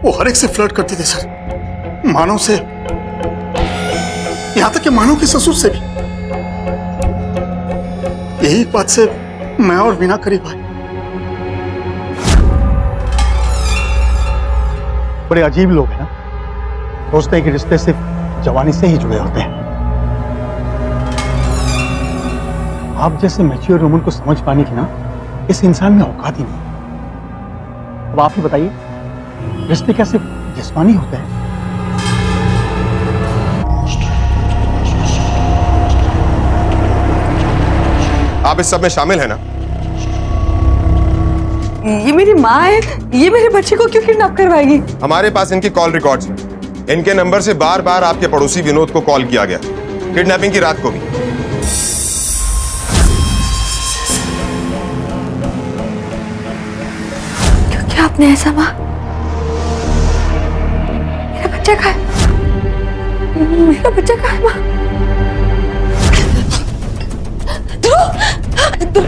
वो हर एक से फ्लर्ट करती थी सर, मानव से, यहां तक कि मानव के ससुर से भी। यही बात से मैं और वीना करीब आए। बड़े अजीब लोग हैं ना, सोचते हैं कि रिश्ते सिर्फ जवानी से ही जुड़े होते हैं। आप जैसे मैच्योर वुमन को समझ पाने की ना इस इंसान में औकात ही नहीं। अब आप ही बताइए, रिश्ते क्या सिर्फ जिस्मानी होते हैं? आप इस सब में शामिल है ना? ये मेरी माँ है, ये मेरे बच्चे को क्यों किडनैप करवाएगी? हमारे पास इनकी कॉल रिकॉर्ड्स हैं। इनके नंबर से बार बार आपके पड़ोसी विनोद को कॉल किया गया, किडनैपिंग की रात को भी। क्या आपने ऐसा माँ? मेरा बच्चा कहाँ है? मेरा बच्चा कहाँ है माँ? ध्रुव, ध्रुव,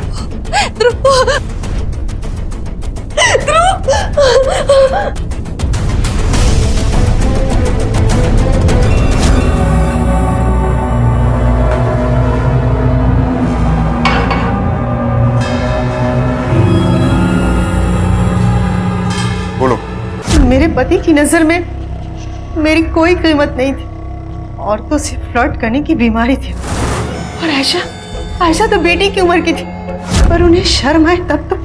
ध्रुव, ध्रुव। बोलो। मेरे पति की नजर में मेरी कोई कीमत नहीं थी। औरतों से फ्लर्ट करने की बीमारी थी। और आयशा तो बेटी की उम्र की थी, पर उन्हें शर्म आए तब तो।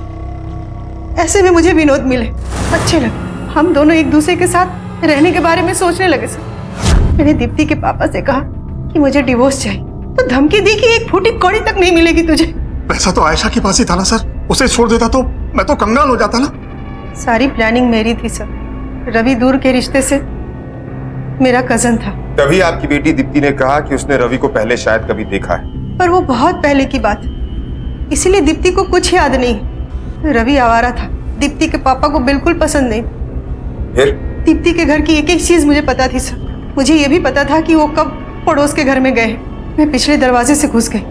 ऐसे में मुझे विनोद मिले, अच्छे लगे। हम दोनों एक दूसरे के साथ रहने के बारे में सोचने लगे सर। मैंने दीप्ति के पापा से कहा कि मुझे डिवोर्स चाहिए, तो धमकी दी कि एक फूटी कौड़ी तक नहीं मिलेगी तुझे। पैसा तो आयशा के पास ही था ना सर, उसे छोड़ देता तो मैं तो कंगाल हो जाता ना। सारी प्लानिंग मेरी थी सर। रवि दूर के रिश्ते से मेरा कजन था। तभी आपकी बेटी दीप्ति ने कहा कि उसने रवि को पहले शायद कभी देखा है, पर वो बहुत पहले की बात, इसीलिए दीप्ति को कुछ याद नहीं। रवि आवारा था, दीप्ति के पापा को बिल्कुल पसंद नहीं। फिर दीप्ति के घर की एक एक चीज मुझे पता थी सर। मुझे ये भी पता था कि वो कब पड़ोस के घर में गए। मैं पिछले दरवाजे से घुस गई,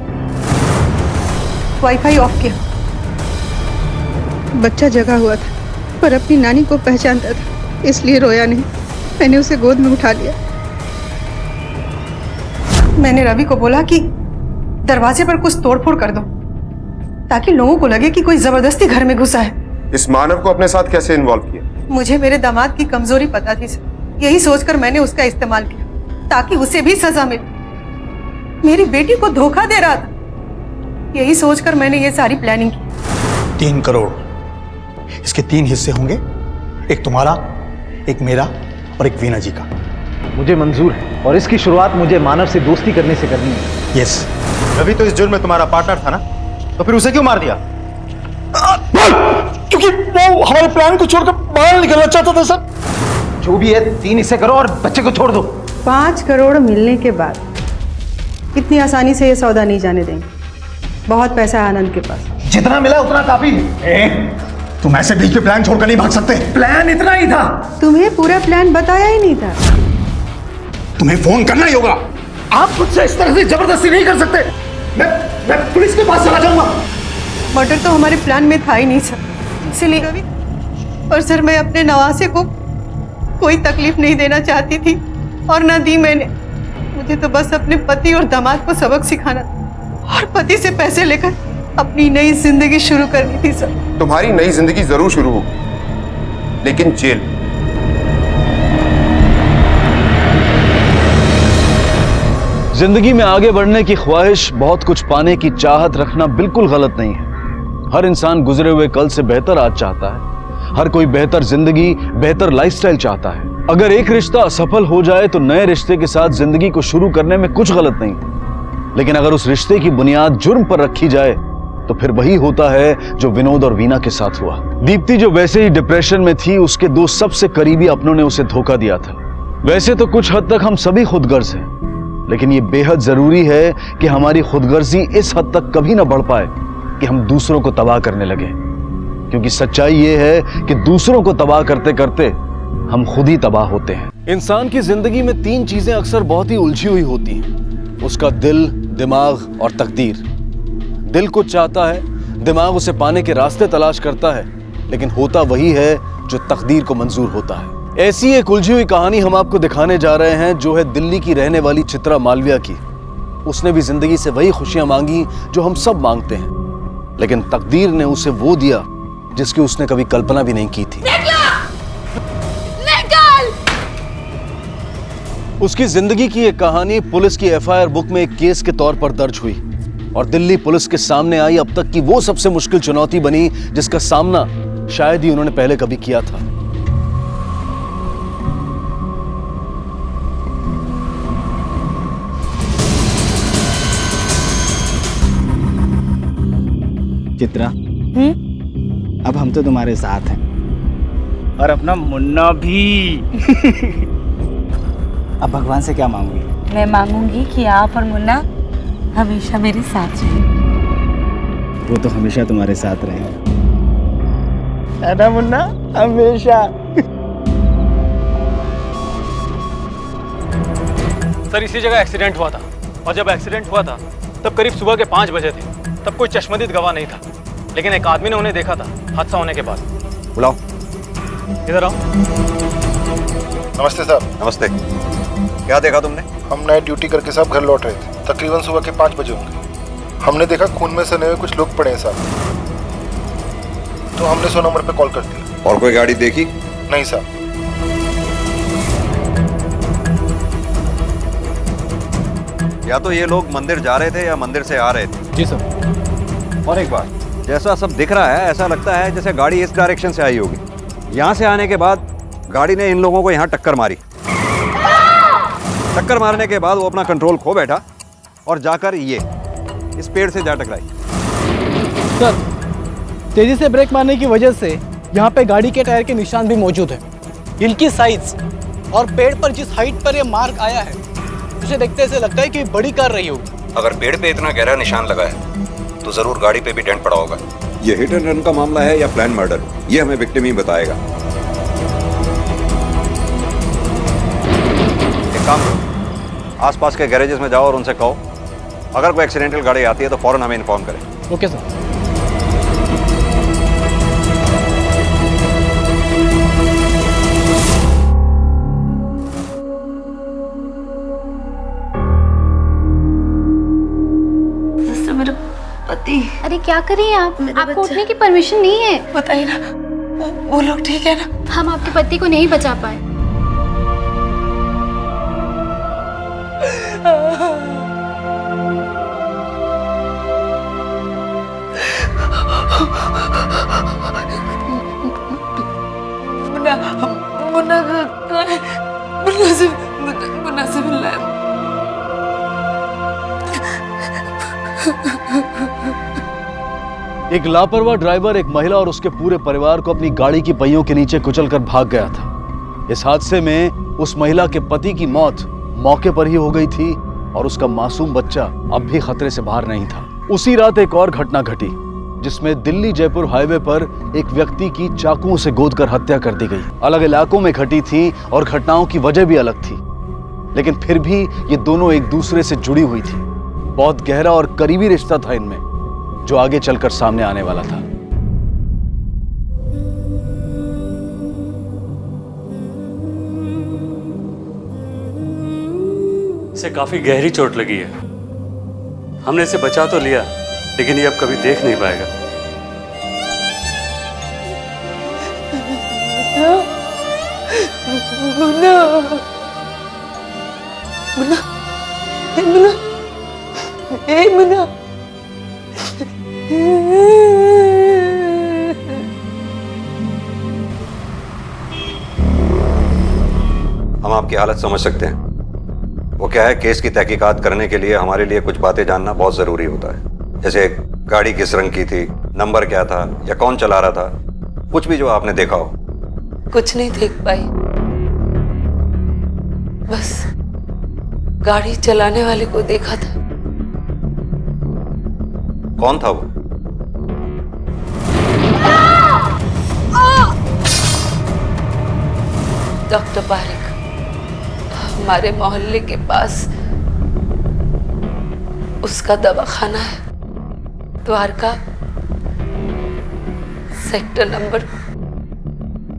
वाईफाई ऑफ किया। बच्चा जगा हुआ था, पर अपनी नानी को पहचानता था, इसलिए रोया नहीं। मैंने उसे गोद में उठा लिया। मैंने रवि को बोला कि दरवाजे पर कुछ तोड़फोड़ कर दो, ताकि लोगों को लगे कि कोई जबरदस्ती घर में घुसा है। इस मानव को अपने साथ कैसे इन्वॉल्व किया? मुझे मेरे दामाद की कमजोरी पता थी सर। यही सोचकर मैंने उसका इस्तेमाल किया, ताकि उसे भी सजा मिले। मेरी बेटी को धोखा दे रहा था, यही सोचकर मैंने ये सारी प्लानिंग की। 3 करोड़, इसके 3 हिस्से होंगे, एक तुम्हारा, एक मेरा और एक वीना जी का। मुझे मंजूर है, और इसकी शुरुआत मुझे मानव से दोस्ती करने से करनी है। यस। रवि तो इस जुर्म में तुम्हारा पार्टनर था ना, तो फिर उसे क्यों मार दिया? क्योंकि वो हमारे प्लान को छोड़कर बाहर निकलना चाहता था सर। जो भी है 3 हिस्से करो और बच्चे को छोड़ दो। 5 करोड़ मिलने के बाद इतनी आसानी से ये सौदा नहीं जाने देंगे। बहुत पैसा है आनंद के पास। जितना मिला उतना काफी है। तुम ऐसे बीच में प्लान छोड़कर नहीं भाग सकते। प्लान इतना ही था। तुम्हें पूरा प्लान बताया ही नहीं था। तुम्हें फोन करना ही होगा। आप मुझसे इस तरह से जबरदस्ती नहीं कर सकते। मैं पुलिस के पास चला जाऊंगा। मर्डर तो हमारे प्लान में था ही नहीं सर, इसीलिए रवि। और सर, मैं अपने नवासे को कोई तकलीफ नहीं देना चाहती थी, और ना दी मैंने। मुझे तो बस अपने पति और दामाद को सबक सिखाना था, और पति से पैसे लेकर अपनी नई जिंदगी शुरू करनी थी सर। तुम्हारी नई जिंदगी जरूर शुरू होगी, लेकिन जेल। जिंदगी में आगे बढ़ने की ख्वाहिश, बहुत कुछ पाने की चाहत रखना बिल्कुल गलत नहीं है। हर इंसान गुजरे हुए कल से बेहतर आज चाहता है। हर कोई बेहतर जिंदगी, बेहतर लाइफस्टाइल चाहता है। अगर एक रिश्ता असफल हो जाए तो नए रिश्ते के साथ जिंदगी को शुरू करने में कुछ गलत नहीं, लेकिन अगर उस रिश्ते की बुनियाद जुर्म पर रखी जाए तो फिर वही होता है जो विनोद और वीना के साथ हुआ। दीप्ति जो वैसे ही डिप्रेशन में थी, उसके 2 सबसे करीबी अपनों ने उसे धोखा दिया था। वैसे तो कुछ हद तक हम सभी खुदगर्ज हैं, लेकिन ये बेहद जरूरी है कि हमारी खुदगर्जी इस हद तक कभी ना बढ़ पाए कि हम दूसरों को तबाह करने लगे, क्योंकि सच्चाई ये है कि दूसरों को तबाह करते करते हम खुद ही तबाह होते हैं। इंसान की जिंदगी में 3 चीजें अक्सर बहुत ही उलझी हुई होती हैं। उसका दिल, दिमाग और तकदीर। दिल कुछ चाहता है, दिमाग उसे पाने के रास्ते तलाश करता है, लेकिन होता वही है जो तकदीर को मंजूर होता है। ऐसी एक उलझी हुई कहानी हम आपको दिखाने जा रहे हैं, जो है दिल्ली की रहने वाली चित्रा मालविया की। उसने भी जिंदगी से वही खुशियां मांगी जो हम सब मांगते हैं, लेकिन तकदीर ने उसे वो दिया जिसकी उसने कभी कल्पना भी नहीं की थी। उसकी जिंदगी की एक कहानी पुलिस की एफआईआर बुक में एक केस के तौर पर दर्ज हुई और दिल्ली पुलिस के सामने आई अब तक की वो सबसे मुश्किल चुनौती बनी जिसका सामना शायद ही उन्होंने पहले कभी किया था। चित्रा, अब हम तो तुम्हारे साथ हैं और अपना मुन्ना भी। अब भगवान से क्या मांगोगी? मैं मांगूंगी कि आप और मुन्ना हमेशा मेरे साथ रहें। वो तो हमेशा तुम्हारे साथ रहेगा, है ना मुन्ना? हमेशा। सर, इसी जगह एक्सीडेंट हुआ था और जब एक्सीडेंट हुआ था तब करीब सुबह के 5 बजे थे। तब कोई चश्मदीद गवाह नहीं था, लेकिन एक आदमी ने उन्हें देखा था हादसा होने के बाद। बुलाओ। इधर आओ। नमस्ते साहब। नमस्ते। क्या देखा तुमने? हम नाइट ड्यूटी करके साहब घर लौट रहे थे, तकरीबन सुबह के 5 बजे होंगे। हमने देखा खून में सने हुए कुछ लोग पड़े हैं साहब, तो हमने 100 नंबर पे कॉल कर दिया। और कोई गाड़ी देखी? नहीं साहब। या तो ये लोग मंदिर जा रहे थे या मंदिर से आ रहे थे। जी सर। और एक बात, जैसा सब दिख रहा है ऐसा लगता है जैसे गाड़ी इस डायरेक्शन से आई होगी। यहाँ से आने के बाद गाड़ी ने इन लोगों को यहाँ टक्कर मारी। टक्कर मारने के बाद वो अपना कंट्रोल खो बैठा और जाकर ये इस पेड़ से जा टकराई। सर, तेजी से ब्रेक मारने की वजह से यहाँ पे गाड़ी के टायर के निशान भी मौजूद है। हिल की साइज और पेड़ पर जिस हाइट पर ये मार्क आया है, उसे देखते ऐसे लगता है कि बड़ी कार रही होगी। अगर पेड़ पे इतना गहरा निशान लगा है तो जरूर गाड़ी पे भी डेंट पड़ा होगा। ये हिट एंड रन का मामला है या प्लान मर्डर, ये हमें विक्टिम ही बताएगा। एक काम करो, आसपास के गैरेजेस में जाओ और उनसे कहो अगर कोई एक्सीडेंटल गाड़ी आती है तो फौरन हमें इन्फॉर्म करें। Okay sir. मेरा पति। अरे क्या कर रही हैं आप? आपको उठने की परमिशन नहीं है। बताइए ना, वो लोग ठीक है ना? हम आपके पति को नहीं बचा पाए। मुन्ना, मुन्ना कहाँ है? मुन्ना से मिलना है। एक लापरवाह ड्राइवर एक महिला और उसके पूरे परिवार को अपनी गाड़ी की पहियों के नीचे कुचलकर भाग गया था। इस हादसे में उस महिला के पति की मौत मौके पर ही हो गई थी और उसका मासूम बच्चा अब भी खतरे से बाहर नहीं था। उसी रात एक और घटना घटी जिसमें दिल्ली जयपुर हाईवे पर एक व्यक्ति की चाकुओं से गोदकर हत्या कर दी गई। अलग इलाकों में घटी थी और घटनाओं की वजह भी अलग थी, लेकिन फिर भी ये दोनों एक दूसरे से जुड़ी हुई थी। बहुत गहरा और करीबी रिश्ता था इनमें, जो आगे चलकर सामने आने वाला था। इसे काफी गहरी चोट लगी है। हमने इसे बचा तो लिया, लेकिन ये अब कभी देख नहीं पाएगा। मुन्ना, मुन्ना, मुन्ना, ए मुन्ना। हम आपकी हालत समझ सकते हैं। वो क्या है, केस की तहकीकात करने के लिए हमारे लिए कुछ बातें जानना बहुत जरूरी होता है, जैसे गाड़ी किस रंग की थी, नंबर क्या था या कौन चला रहा था, कुछ भी जो आपने देखा हो। कुछ नहीं देख पाई, बस गाड़ी चलाने वाले को देखा था। कौन था वो? डॉक्टर पारिक। हमारे मोहल्ले के पास उसका दवाखाना है, द्वारका, सेक्टर नंबर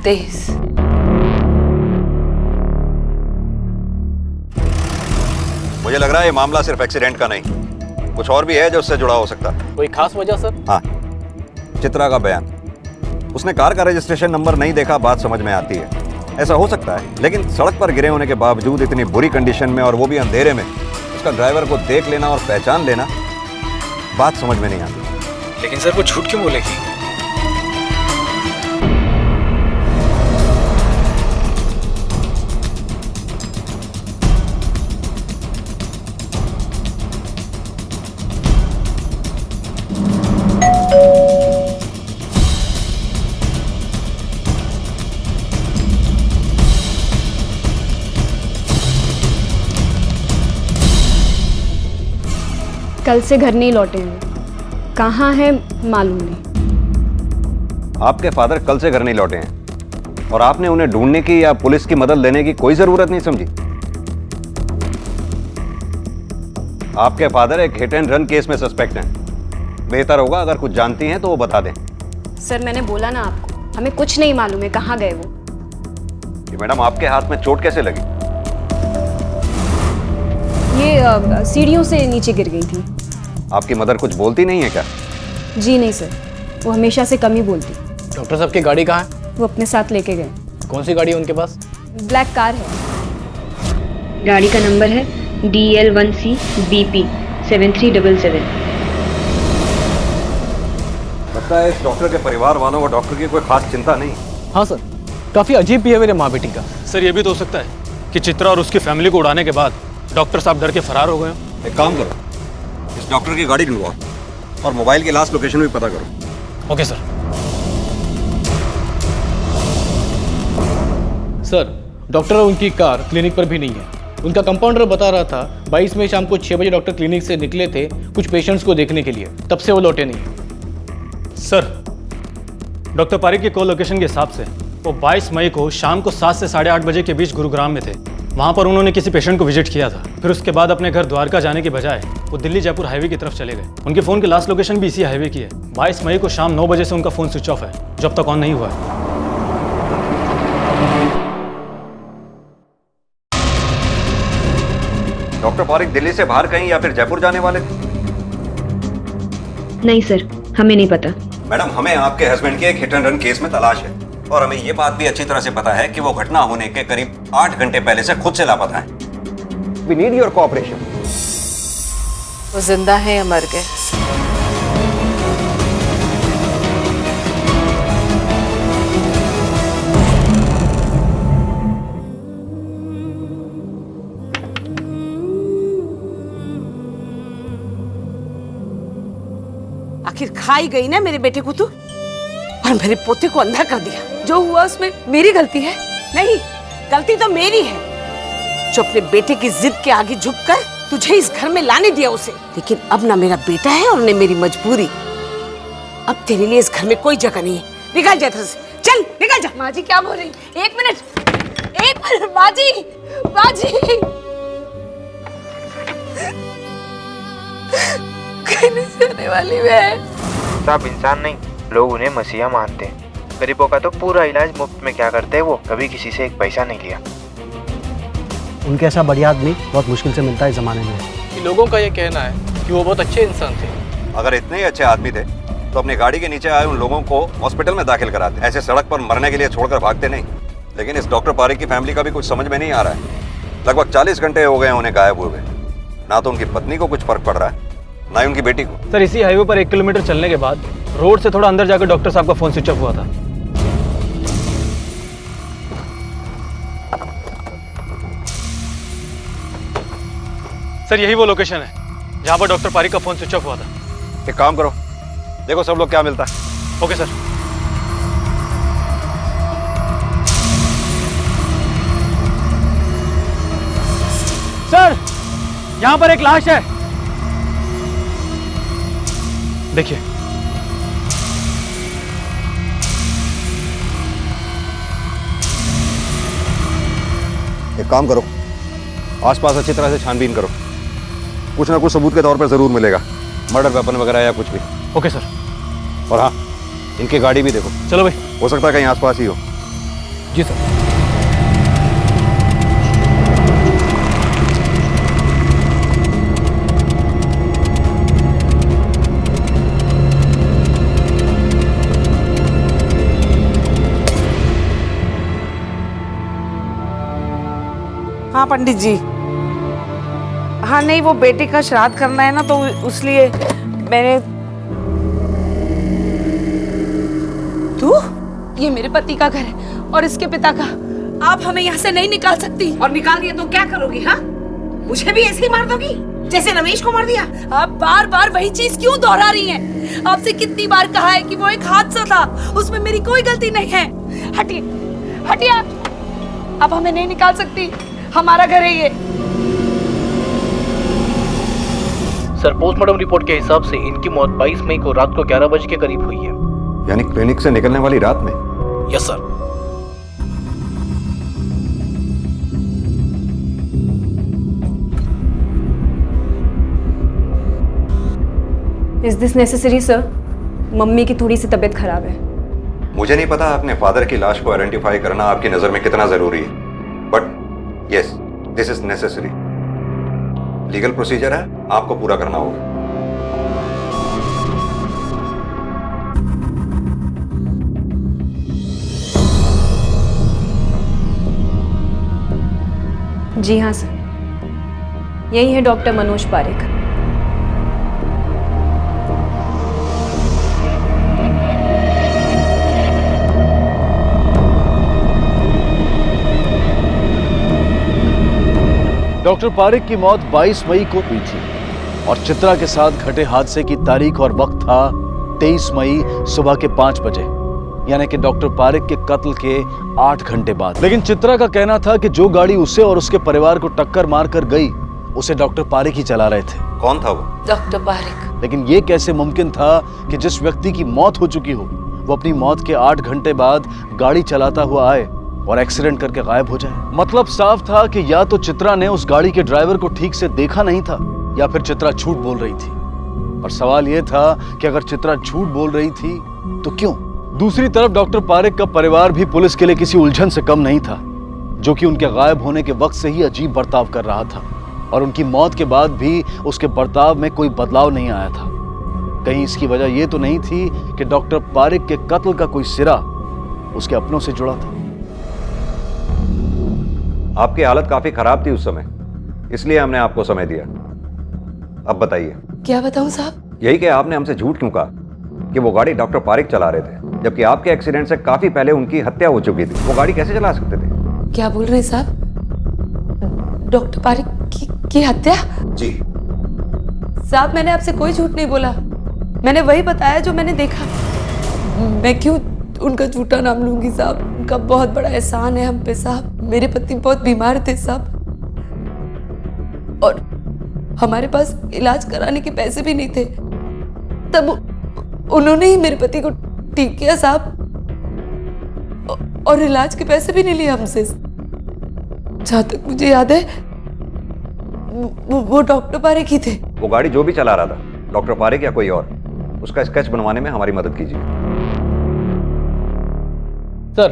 23। मुझे लग रहा है ये मामला सिर्फ एक्सीडेंट का नहीं, कुछ और भी है जो उससे जुड़ा हो सकता है। कोई खास वजह सर? हाँ, चित्रा का बयान। उसने कार का रजिस्ट्रेशन नंबर नहीं देखा, बात समझ में आती है, ऐसा हो सकता है, लेकिन सड़क पर गिरे होने के बावजूद इतनी बुरी कंडीशन में और वो भी अंधेरे में उसका ड्राइवर को देख लेना और पहचान लेना, बात समझ में नहीं आती। लेकिन सर वो झूठ क्यों बोलेगी? कल से घर नहीं लौटे हैं, कहाँ है मालूम नहीं। आपके फादर कल से घर नहीं लौटे हैं और आपने उन्हें ढूंढने की या पुलिस की मदद लेने की कोई जरूरत नहीं समझी। आपके फादर एक हिट एंड रन केस में सस्पेक्ट हैं। बेहतर होगा अगर कुछ जानती हैं तो वो बता दें। सर मैंने बोला ना आपको, हमें कुछ नहीं मालूम है कहाँ गए वो। मैडम आपके हाथ में चोट कैसे लगी? ये सीढ़ियों से नीचे गिर गई थी। आपकी मदर कुछ बोलती नहीं है क्या? जी नहीं सर, वो हमेशा से कम ही बोलती। डॉक्टर साहब की गाड़ी कहाँ है? वो अपने साथ लेके गए। कौन सी गाड़ी है उनके पास? ब्लैक कार है। गाड़ी का नंबर है DL1C BP 7377। लगता है इस डॉक्टर के परिवार वालों को डॉक्टर की कोई खास चिंता नहीं। हाँ सर, काफी अजीब बिहेवियर है माँ बेटी का। सर ये भी तो हो सकता है कि चित्रा और उसकी फैमिली को उड़ाने के बाद डॉक्टर साहब डर के फरार हो गए हो। एक काम करो, इस डॉक्टर की गाड़ी ढूंढवाओ और मोबाइल की लास्ट लोकेशन भी पता करो। Okay sir. सर डॉक्टर और उनकी कार क्लिनिक पर भी नहीं है। उनका कंपाउंडर बता रहा था 22 में शाम को 6 बजे डॉक्टर क्लिनिक से निकले थे कुछ पेशेंट्स को देखने के लिए, तब से वो लौटे नहीं। सर डॉक्टर पारिक के कॉल लोकेशन के हिसाब से वो 22 मई को शाम को 7 से 8:30 बजे के बीच गुरुग्राम में थे। वहाँ पर उन्होंने किसी पेशेंट को विजिट किया था। फिर उसके बाद अपने घर द्वारका जाने के बजाय वो दिल्ली जयपुर हाईवे की तरफ चले गए। उनके फ़ोन की लास्ट लोकेशन भी इसी हाईवे की है। 22 मई को शाम 9 बजे से उनका फ़ोन स्विच ऑफ है, जो अब तक ऑन नहीं हुआ है। डॉक्टर पारिक दिल्ली से बाहर कहीं या फिर जयपुर जाने वाले थे? नहीं सर, हमें नहीं पता। मैडम हमें आपके हस्बैंड के एक हिट एंड रन केस में तलाश है और हमें ये बात भी अच्छी तरह से पता है कि वो घटना होने के करीब 8 घंटे पहले से खुद से लापता है। We need your cooperation. वो जिंदा है या मर गए? आखिर खाई गई ना मेरे बेटे को तू, और मेरे पोते को अंधा कर दिया। जो हुआ उसमें मेरी गलती है? नहीं, गलती तो मेरी है जो अपने बेटे की जिद के आगे झुककर तुझे इस घर में लाने दिया उसे। लेकिन अब ना मेरा बेटा है और न मेरी मजबूरी। अब तेरे लिए इस घर में कोई जगह नहीं है। निकल जा घर से, चल निकल जा। माँ जी क्या बोल रही? एक मिनट माँ जी, माँ जी। कहने से होने वाली मैं। साहब इंसान नहीं, लोग उन्हें मसीहा मानते हैं। गरीबों का तो पूरा इलाज मुफ्त में क्या करते हैं, वो कभी किसी से एक पैसा नहीं लिया। उनके ऐसा बढ़िया आदमी बहुत मुश्किल से मिलता है इस जमाने में। कि लोगों का ये कहना है कि वो बहुत अच्छे इंसान थे। अगर इतने ही अच्छे आदमी थे तो अपनी गाड़ी के नीचे आए उन लोगों को हॉस्पिटल में दाखिल कराते, ऐसे सड़क पर मरने के लिए छोड़कर भागते नहीं। लेकिन इस डॉक्टर पारिक की फैमिली का भी कुछ समझ में नहीं आ रहा है। लगभग 40 घंटे हो गए उन्हें गायब हुए। ना तो उनकी पत्नी को कुछ फर्क पड़ रहा है, ना ही उनकी बेटी को। सर इसी हाईवे पर 1 किलोमीटर चलने के बाद रोड से थोड़ा अंदर जाकर डॉक्टर साहब का फ़ोन स्विच ऑफ हुआ था। सर यही वो लोकेशन है जहाँ पर डॉक्टर पारिक का फ़ोन स्विच ऑफ हुआ था। एक काम करो, देखो सब लोग क्या मिलता है। Okay sir. सर यहाँ पर एक लाश है, देखिए। एक काम करो, आसपास अच्छी तरह से छानबीन करो, कुछ ना कुछ सबूत के तौर पर जरूर मिलेगा, मर्डर वेपन वगैरह या कुछ भी। Okay sir. और हाँ, इनकी गाड़ी भी देखो। चलो भाई। हो सकता है कहीं आसपास ही हो। जी सर। हाँ पंडित जी। हाँ नहीं, वो बेटे का श्राद्ध करना है ना, तो उसलिए मैंने। तू? ये मेरे पति का घर है और इसके पिता का। आप हमें यहाँ से नहीं निकाल सकती। और निकाल दिया तो क्या करोगी? हाँ, मुझे भी ऐसे ही मार दोगी जैसे रमेश को मार दिया? आप बार बार वही चीज क्यों दोहरा रही हैं? आपसे कितनी बार कहा है कि वो एक हादसा था, उसमें मेरी कोई गलती नहीं है। हटिए, हटिए। आप हमें नहीं निकाल सकती, हमारा घर है ये। सर, पोस्टमार्टम रिपोर्ट के हिसाब से इनकी मौत 22 मई को रात को 11 बजे के करीब हुई है। यानी क्लिनिक से निकलने वाली रात में? Yes sir. Is this necessary sir? Mummy की थोड़ी सी तबीयत खराब है। मुझे नहीं पता अपने फादर की लाश को आइडेंटिफाई करना आपकी नजर में कितना जरूरी है, but yes, this is necessary. Legal procedure है, आपको पूरा करना होगा। जी हाँ सर, यही है डॉक्टर मनोज पारेख। डॉक्टर पारेख की मौत 22 मई को हुई थी और चित्रा के साथ घटे हादसे की तारीख और वक्त था 23 मई सुबह के 5 बजे, यानी कि डॉक्टर पारेख के कत्ल के 8 घंटे बाद। लेकिन चित्रा का कहना था कि जो गाड़ी उसे और उसके परिवार को टक्कर मारकर गई, उसे डॉक्टर पारेख ही चला रहे थे। कौन था वो? डॉक्टर पारेख। लेकिन ये कैसे मुमकिन था कि जिस व्यक्ति की मौत हो चुकी हो, वो अपनी मौत के 8 घंटे बाद गाड़ी चलाता हुआ आए और एक्सीडेंट करके गायब हो जाए? मतलब साफ था कि या तो चित्रा ने उस गाड़ी के ड्राइवर को ठीक से देखा नहीं था, या फिर चित्रा झूठ बोल रही थी। और सवाल यह था कि अगर चित्रा झूठ बोल रही थी तो क्यों? दूसरी तरफ डॉक्टर पारेख का परिवार भी पुलिस के लिए किसी उलझन से कम नहीं था, जो कि उनके गायब होने के वक्त से ही अजीब बर्ताव कर रहा था और उनकी मौत के बाद भी उसके बर्ताव में कोई बदलाव नहीं आया था। कहीं इसकी वजह यह तो नहीं थी कि डॉक्टर पारेख के कत्ल का कोई सिरा उसके अपनों से जुड़ा था? आपकी हालत काफी खराब थी उस समय, इसलिए हमने आपको समय दिया। अब बताइए। क्या बताऊं साहब? यही कि आपने हमसे झूठ क्यों कहा कि वो गाड़ी डॉक्टर पारेख चला रहे थे, जबकि आपके एक्सीडेंट से काफी पहले उनकी हत्या हो चुकी थी। वो गाड़ी कैसे चला सकते थे? क्या बोल रहे हैं साहब? डॉक्टर पारेख की हत्या? जी साहब, मैंने आपसे कोई झूठ नहीं बोला। मैंने वही बताया जो मैंने देखा। मैं क्यों उनका झूठा नाम लूंगी साहब? उनका बहुत बड़ा एहसान है हम पे साहब। मेरे पति बहुत बीमार थे साहब, और हमारे पास इलाज कराने के पैसे भी नहीं थे। तब उन्होंने ही मेरे पति को ठीक किया साहब, और इलाज के पैसे भी नहीं लिए हमसे। जहां तक मुझे याद है वो डॉक्टर पारेख ही थे। वो गाड़ी जो भी चला रहा था, डॉक्टर पारेख या कोई और, उसका स्केच बनवाने में हमारी मदद कीजिए। सर,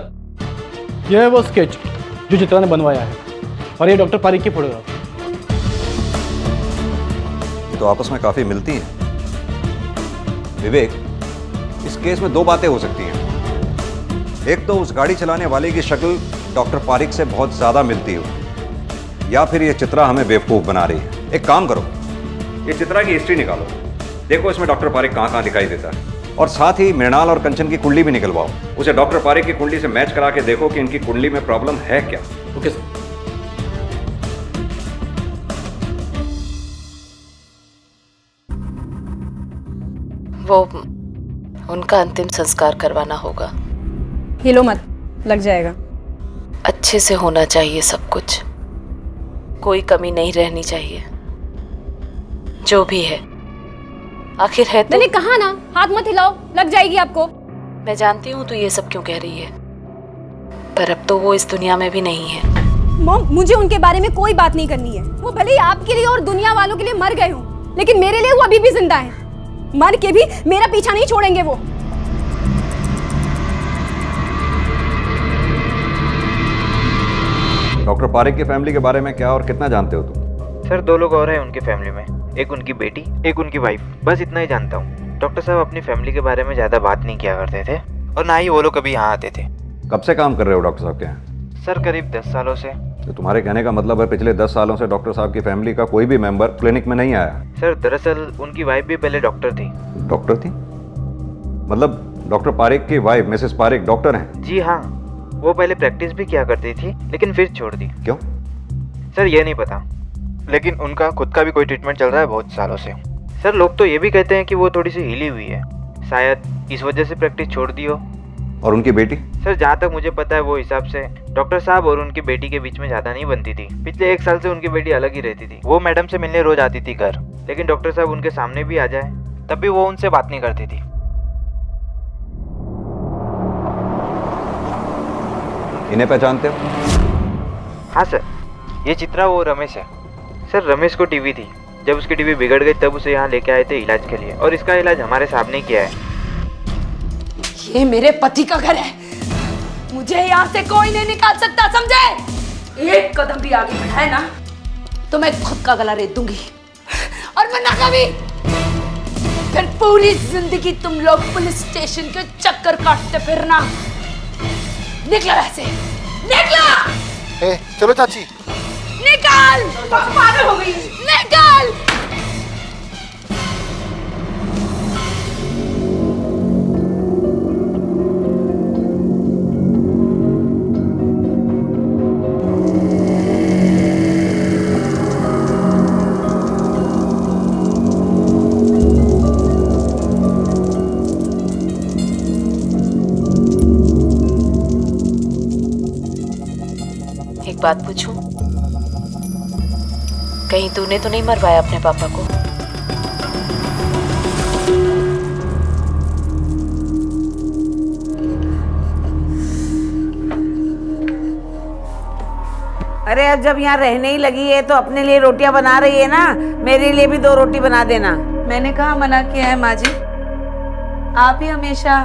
यह है वो स्केच जो चित्रा ने बनवाया है, और ये डॉक्टर पारेख की फोटोग्राफ। ये तो आपस में काफी मिलती हैं। विवेक, इस केस में दो बातें हो सकती हैं। एक तो उस गाड़ी चलाने वाले की शक्ल डॉक्टर पारेख से बहुत ज्यादा मिलती हो, या फिर ये चित्रा हमें बेवकूफ बना रही है। एक काम करो, ये चित्रा की हिस्ट्री निकालो, देखो इसमें डॉक्टर पारेख कहाँ कहाँ दिखाई देता है, और साथ ही मृणाल और कंचन की कुंडली भी निकलवाओ। उसे डॉक्टर पारेख की कुंडली से मैच करा के देखो कि इनकी कुंडली में प्रॉब्लम है क्या। Okay sir. वो उनका अंतिम संस्कार करवाना होगा। हिलो मत, लग जाएगा। अच्छे से होना चाहिए सब कुछ, कोई कमी नहीं रहनी चाहिए। जो भी है आखिर है तो। मैंने कहा ना, हाथ मत हिलाओ, लग जाएगी आपको। मैं जानती हूँ तू ये सब क्यों कह रही है, पर अब तो वो इस दुनिया में भी नहीं है। मॉम, मुझे उनके बारे में कोई बात नहीं करनी है। वो भले ही आपके लिए और दुनिया वालों के लिए मर गए हों, लेकिन मेरे लिए वो अभी भी जिंदा हैं। मर के भी मेरा पीछा नहीं छोड़ेंगे वो। डॉक्टर पारिक की फैमिली के बारे में क्या और कितना जानते हो तुम? सर 2 लोग और हैं उनकी फैमिली में, एक उनकी बेटी, एक उनकी वाइफ, बस इतना ही जानता हूँ। डॉक्टर साहब अपनी फैमिली के बारे में ज़्यादा बात नहीं किया करते थे और ना ही वो लोग कभी यहाँ आते थे। कब से काम कर रहे हो डॉक्टर साहब के यहाँ? सर करीब 10 सालों से। तो तुम्हारे कहने का मतलब है पिछले 10 सालों से डॉक्टर साहब की फैमिली का कोई भी मेंबर क्लिनिक में नहीं आया? सर दरअसल उनकी वाइफ भी पहले डॉक्टर थी। डॉक्टर थी? मतलब डॉक्टर पारिक की वाइफ मिसेस पारिक डॉक्टर हैं? जी हाँ, वो पहले प्रैक्टिस भी किया करती थी लेकिन फिर छोड़ दी। क्यों? सर ये नहीं पता, लेकिन उनका खुद का भी कोई ट्रीटमेंट चल रहा है बहुत सालों से। सर लोग तो ये भी कहते हैं कि वो थोड़ी सी हिली हुई है, शायद इस वजह से प्रैक्टिस छोड़ दी हो। और उनकी बेटी? सर जहाँ तक मुझे पता है वो हिसाब से डॉक्टर साहब और उनकी बेटी के बीच में ज़्यादा नहीं बनती थी। पिछले 1 साल से उनकी बेटी अलग ही रहती थी। वो मैडम से मिलने रोज आती थी घर, लेकिन डॉक्टर साहब उनके सामने भी आ जाए तब भी वो उनसे बात नहीं करती थी। इन्हें पहचानते हो? हाँ सर, ये चित्रा वो रमेश है। सर रमेश को टीबी थी, जब उसकी टीबी बिगड़ गई तब उसे यहाँ लेके आए थे इलाज के लिए, और इसका इलाज हमारे साहब ने किया है। ये मेरे पति का घर है, मुझे यहाँ से कोई नहीं निकाल सकता, समझे? एक कदम भी आगे बढ़ाए ना तो मैं खुद का गला रेत दूंगी, और मैं ना कभी फिर पूरी जिंदगी तुम लोग पुलिस स्टेशन के चक्कर काटते फिरना। निकलो ऐसे, निकलो! चलो चाची। निकाल! पागल हो गई, निकाल! एक बात पूछूं? कहीं तूने तो नहीं मरवाया अपने पापा को? अरे अब जब यहाँ रहने ही लगी है तो अपने लिए रोटियां बना रही है ना, मेरे लिए भी 2 रोटी बना देना। मैंने कहा मना किया है माँ जी, आप ही हमेशा।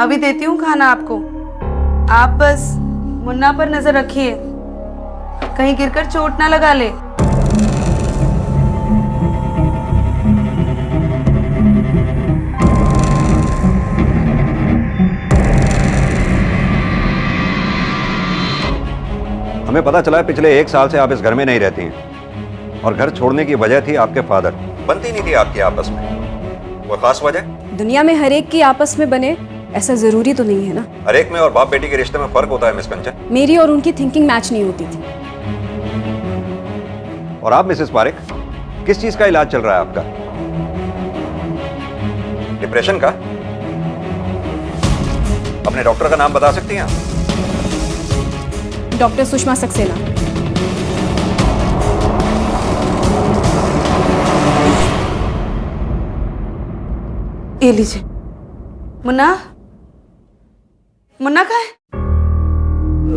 अभी देती हूँ खाना आपको, आप बस मुन्ना पर नजर रखिए, कहीं गिरकर चोट ना लगा ले। हमें पता चला है पिछले 1 साल से आप इस घर में नहीं रहती हैं, और घर छोड़ने की वजह थी आपके फादर। बनती नहीं थी आपकी आपस में, वो खास वजह? दुनिया में हर एक की आपस में बने ऐसा जरूरी तो नहीं है ना। हर एक में और बाप बेटी के रिश्ते में फर्क होता है मिस कंचन। मेरी और उनकी थिंकिंग मैच नहीं होती थी। और आप मिसेस पारिक, किस चीज का इलाज चल रहा है आपका? डिप्रेशन का? अपने डॉक्टर का नाम बता सकती हैं आप? डॉक्टर सुषमा सक्सेना। ये लीजिए। मुन्ना, मुन्ना कहाँ है?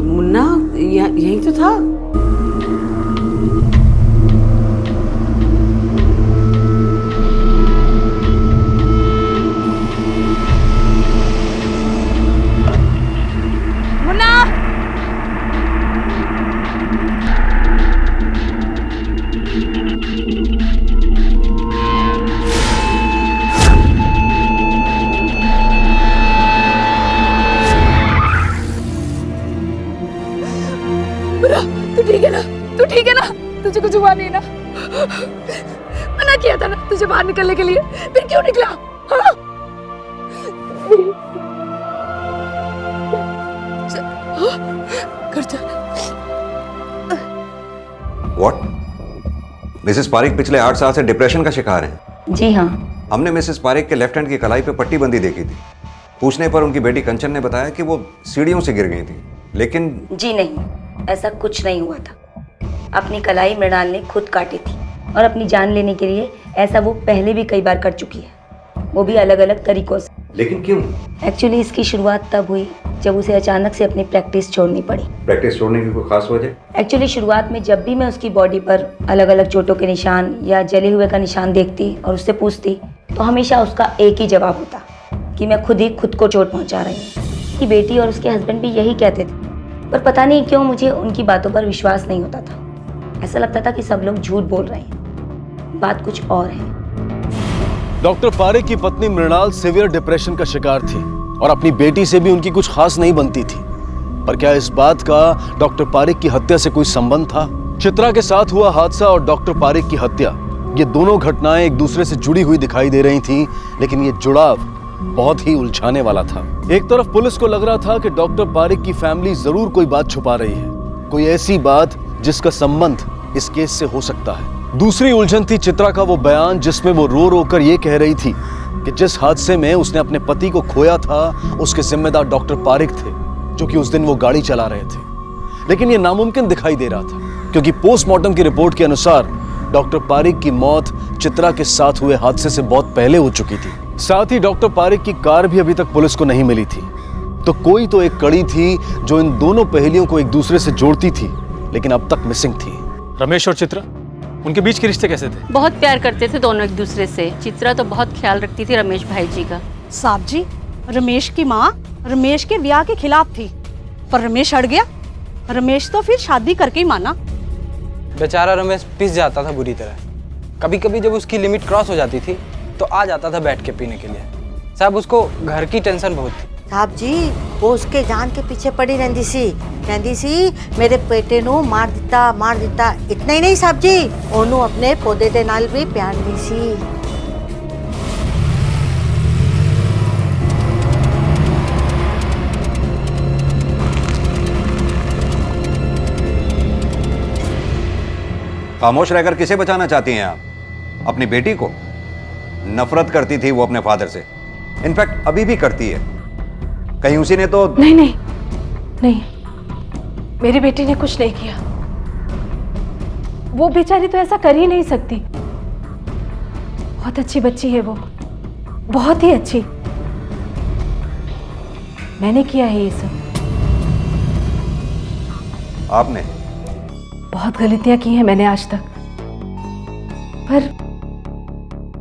मुन्ना यहीं तो था। मुन्ना! तू ठीक है ना? तू ठीक है ना? तुझे कुछ हुआ नहीं ना? मना किया था ना तुझे बाहर निकलने के लिए, फिर क्यों निकला? हाँ? घर चल। व्हाट? मिसेस पारिक पिछले 8 साल से डिप्रेशन का शिकार हैं? जी हाँ। हमने मिसेस पारिक के लेफ्ट हैंड की कलाई पे पट्टी बंदी देखी थी। पूछने पर उनकी बेटी कंचन ने बताया कि वो सीढ़ियों से गिर गई थी, लेकिन जी नहीं, ऐसा कुछ नहीं हुआ था। अपनी कलाई मृणाल ने खुद काटी थी, और अपनी जान लेने के लिए ऐसा वो पहले भी कई बार कर चुकी है, वो भी अलग अलग तरीकों से। लेकिन क्यों? एक्चुअली इसकी शुरुआत तब हुई जब उसे अचानक से अपनी प्रैक्टिस छोड़नी पड़ी। प्रैक्टिस छोड़ने की कोई खास वजह? एक्चुअली शुरुआत में जब भी मैं उसकी बॉडी पर अलग अलग चोटों के निशान या जले हुए का निशान देखती और उससे पूछती तो हमेशा उसका एक ही जवाब होता कि मैं खुद ही खुद को चोट पहुंचा रही हूँ। कि बेटी और उसके हस्बैंड भी यही कहते थे, पर पता नहीं क्यों मुझे उनकी बातों पर विश्वास नहीं होता था। ऐसा लगता था कि सब लोग झूठ बोल रहे हैं, बात कुछ और है। डॉक्टर पारेख की पत्नी मृणाल सीवियर डिप्रेशन का शिकार थी और अपनी बेटी से भी उनकी कुछ खास नहीं बनती थी। पर क्या इस बात का डॉक्टर पारेख की हत्या से कोई संबंध था? चित्रा के साथ हुआ हादसा और डॉक्टर पारेख की हत्या, ये दोनों घटनाएं एक दूसरे से जुड़ी हुई दिखाई दे रही थीं, लेकिन ये जुड़ाव बहुत ही उलझाने वाला था। एक तरफ पुलिस को लग रहा था कि डॉक्टर पारेख की फैमिली जरूर कोई बात छुपा रही है, कोई ऐसी बात जिसका संबंध इस केस से हो सकता है। दूसरी उलझन थी चित्रा का वो बयान जिसमें वो रो रो कर ये कह रही थी कि जिस हादसे में उसने अपने पति को खोया था उसके जिम्मेदार डॉक्टर पारेख थे, जो कि उस दिन वो गाड़ी चला रहे थे। लेकिन ये नामुमकिन दिखाई दे रहा था क्योंकि पोस्टमार्टम की रिपोर्ट के अनुसार डॉक्टर पारेख की मौत चित्रा के साथ हुए हादसे से बहुत पहले हो चुकी थी। साथ ही डॉक्टर पारेख की कार भी अभी तक पुलिस को नहीं मिली थी। तो कोई तो एक कड़ी थी जो इन दोनों पहेलियों को एक दूसरे से जोड़ती थी, लेकिन अब तक मिसिंग थी। रमेश और चित्रा, उनके बीच के रिश्ते कैसे थे? बहुत प्यार करते थे दोनों एक दूसरे से। चित्रा तो बहुत ख्याल रखती थी रमेश भाई जी का। साहब जी, रमेश की माँ रमेश के ब्याह के खिलाफ थी, पर रमेश अड़ गया। रमेश तो फिर शादी करके ही माना। बेचारा रमेश पिस जाता था बुरी तरह। कभी कभी जब उसकी लिमिट क्रॉस हो जाती थी तो आ जाता था बैठ के पीने के लिए। साहब उसको घर की टेंशन बहुत थी। साहब जी, वो उसके जान के पीछे पड़ी रहती सी मेरे बेटे नू मार दिता। इतना ही नहीं साहब जी, ओनू अपने पौधे दे नाल भी प्यार दी सी। खामोश रहकर किसे बचाना चाहती हैं आप? अपनी बेटी को? नफरत करती थी वो अपने फादर से, इनफैक्ट अभी भी करती है। कहीं उसी ने तो नहीं, मेरी बेटी ने कुछ नहीं किया। वो बेचारी तो ऐसा कर ही नहीं सकती। बहुत अच्छी बच्ची है वो, बहुत ही अच्छी। मैंने किया है ये सब। आपने? बहुत गलतियां की हैं मैंने आज तक, पर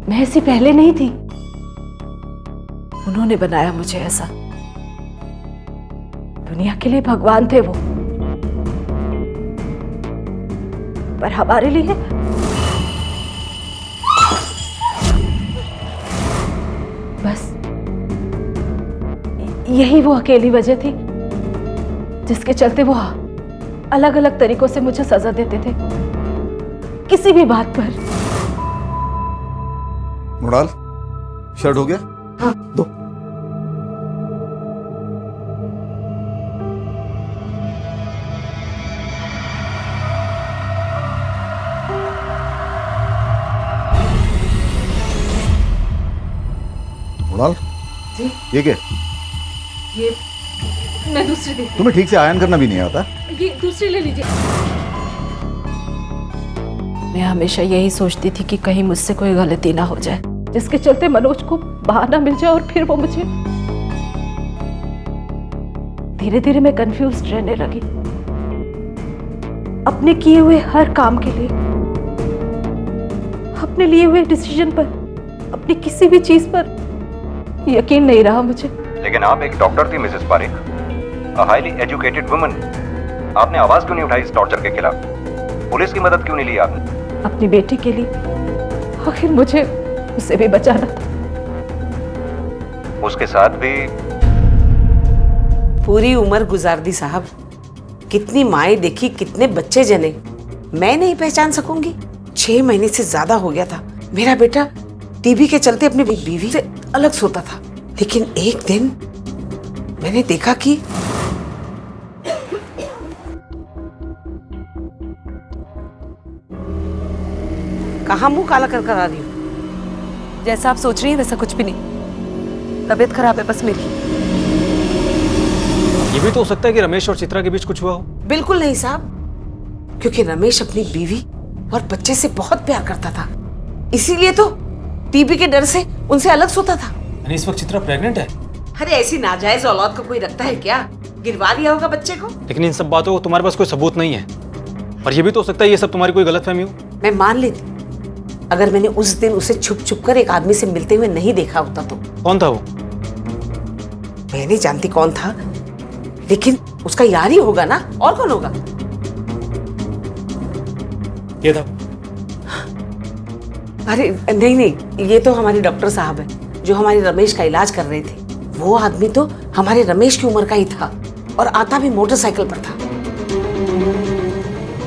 मैं ऐसी पहले नहीं थी। उन्होंने बनाया मुझे ऐसा। दुनिया के लिए भगवान थे वो, पर हमारे लिए बस यही वो अकेली वजह थी जिसके चलते वो अलग अलग तरीकों से मुझे सजा देते थे किसी भी बात पर। मृणाल, शर्ट हो गया? हाँ। दो। मृणाल, जी? ये क्या? ये मैं दूसरी दे। तुम्हें ठीक से आयन करना भी नहीं आता? ये दूसरी ले लीजिए। मैं हमेशा यही सोचती थी कि कहीं मुझसे कोई गलती ना हो जाए जिसके चलते मनोज को बहाना मिल जाए और फिर वो मुझे। धीरे धीरे मैं कंफ्यूज्ड रहने लगी। अपने किए हुए हर काम के लिए, अपने लिए हुए डिसीजन पर, अपनी किसी भी चीज पर यकीन नहीं रहा मुझे। लेकिन आप एक डॉक्टर थी Mrs Parekh, a highly educated woman. आपने आवाज क्यों नहीं उठाई इस टॉर्चर के खिलाफ? पुलिस की मदद क्यों नहीं ली आपने? अपनी बेटी के लिए, आखिर मुझे उसे भी बचाना था। उसके साथ भी पूरी उम्र गुजार दी साहब। कितनी माएं देखी, कितने बच्चे जने, मैं नहीं पहचान सकूंगी? 6 महीने से ज्यादा हो गया था मेरा बेटा टीबी के चलते अपनी बीवी से अलग सोता था। लेकिन एक दिन मैंने देखा कि कहाँ मुंह काला कर आ रही हूँ? जैसा आप सोच रही हैं वैसा कुछ भी नहीं। तबीयत खराब है बस मेरी। ये भी तो हो सकता है कि रमेश और चित्रा के बीच कुछ हुआ हो। बिल्कुल नहीं साहब, क्योंकि रमेश अपनी बीवी और बच्चे से बहुत प्यार करता था, इसीलिए तो टीबी के डर से उनसे अलग सोता था। यानी इस वक्त चित्रा प्रेग्नेंट है? अरे ऐसी नाजायज औलाद को कोई रखता है क्या? गिरवा लिया होगा बच्चे को। लेकिन इन सब बातों को तुम्हारे पास कोई सबूत नहीं है, और ये भी तो हो सकता है ये सब तुम्हारी कोई गलतफहमी हो। मैं मान लेती अगर मैंने उस दिन उसे छुप छुप कर एक आदमी से मिलते हुए नहीं देखा होता तो। कौन था वो? मैं नहीं जानती कौन था, लेकिन उसका यार ही होगा ना, और कौन होगा? ये था। अरे नहीं, ये तो हमारे डॉक्टर साहब है जो हमारे रमेश का इलाज कर रहे थे। वो आदमी तो हमारे रमेश की उम्र का ही था और आता भी मोटरसाइकिल पर था।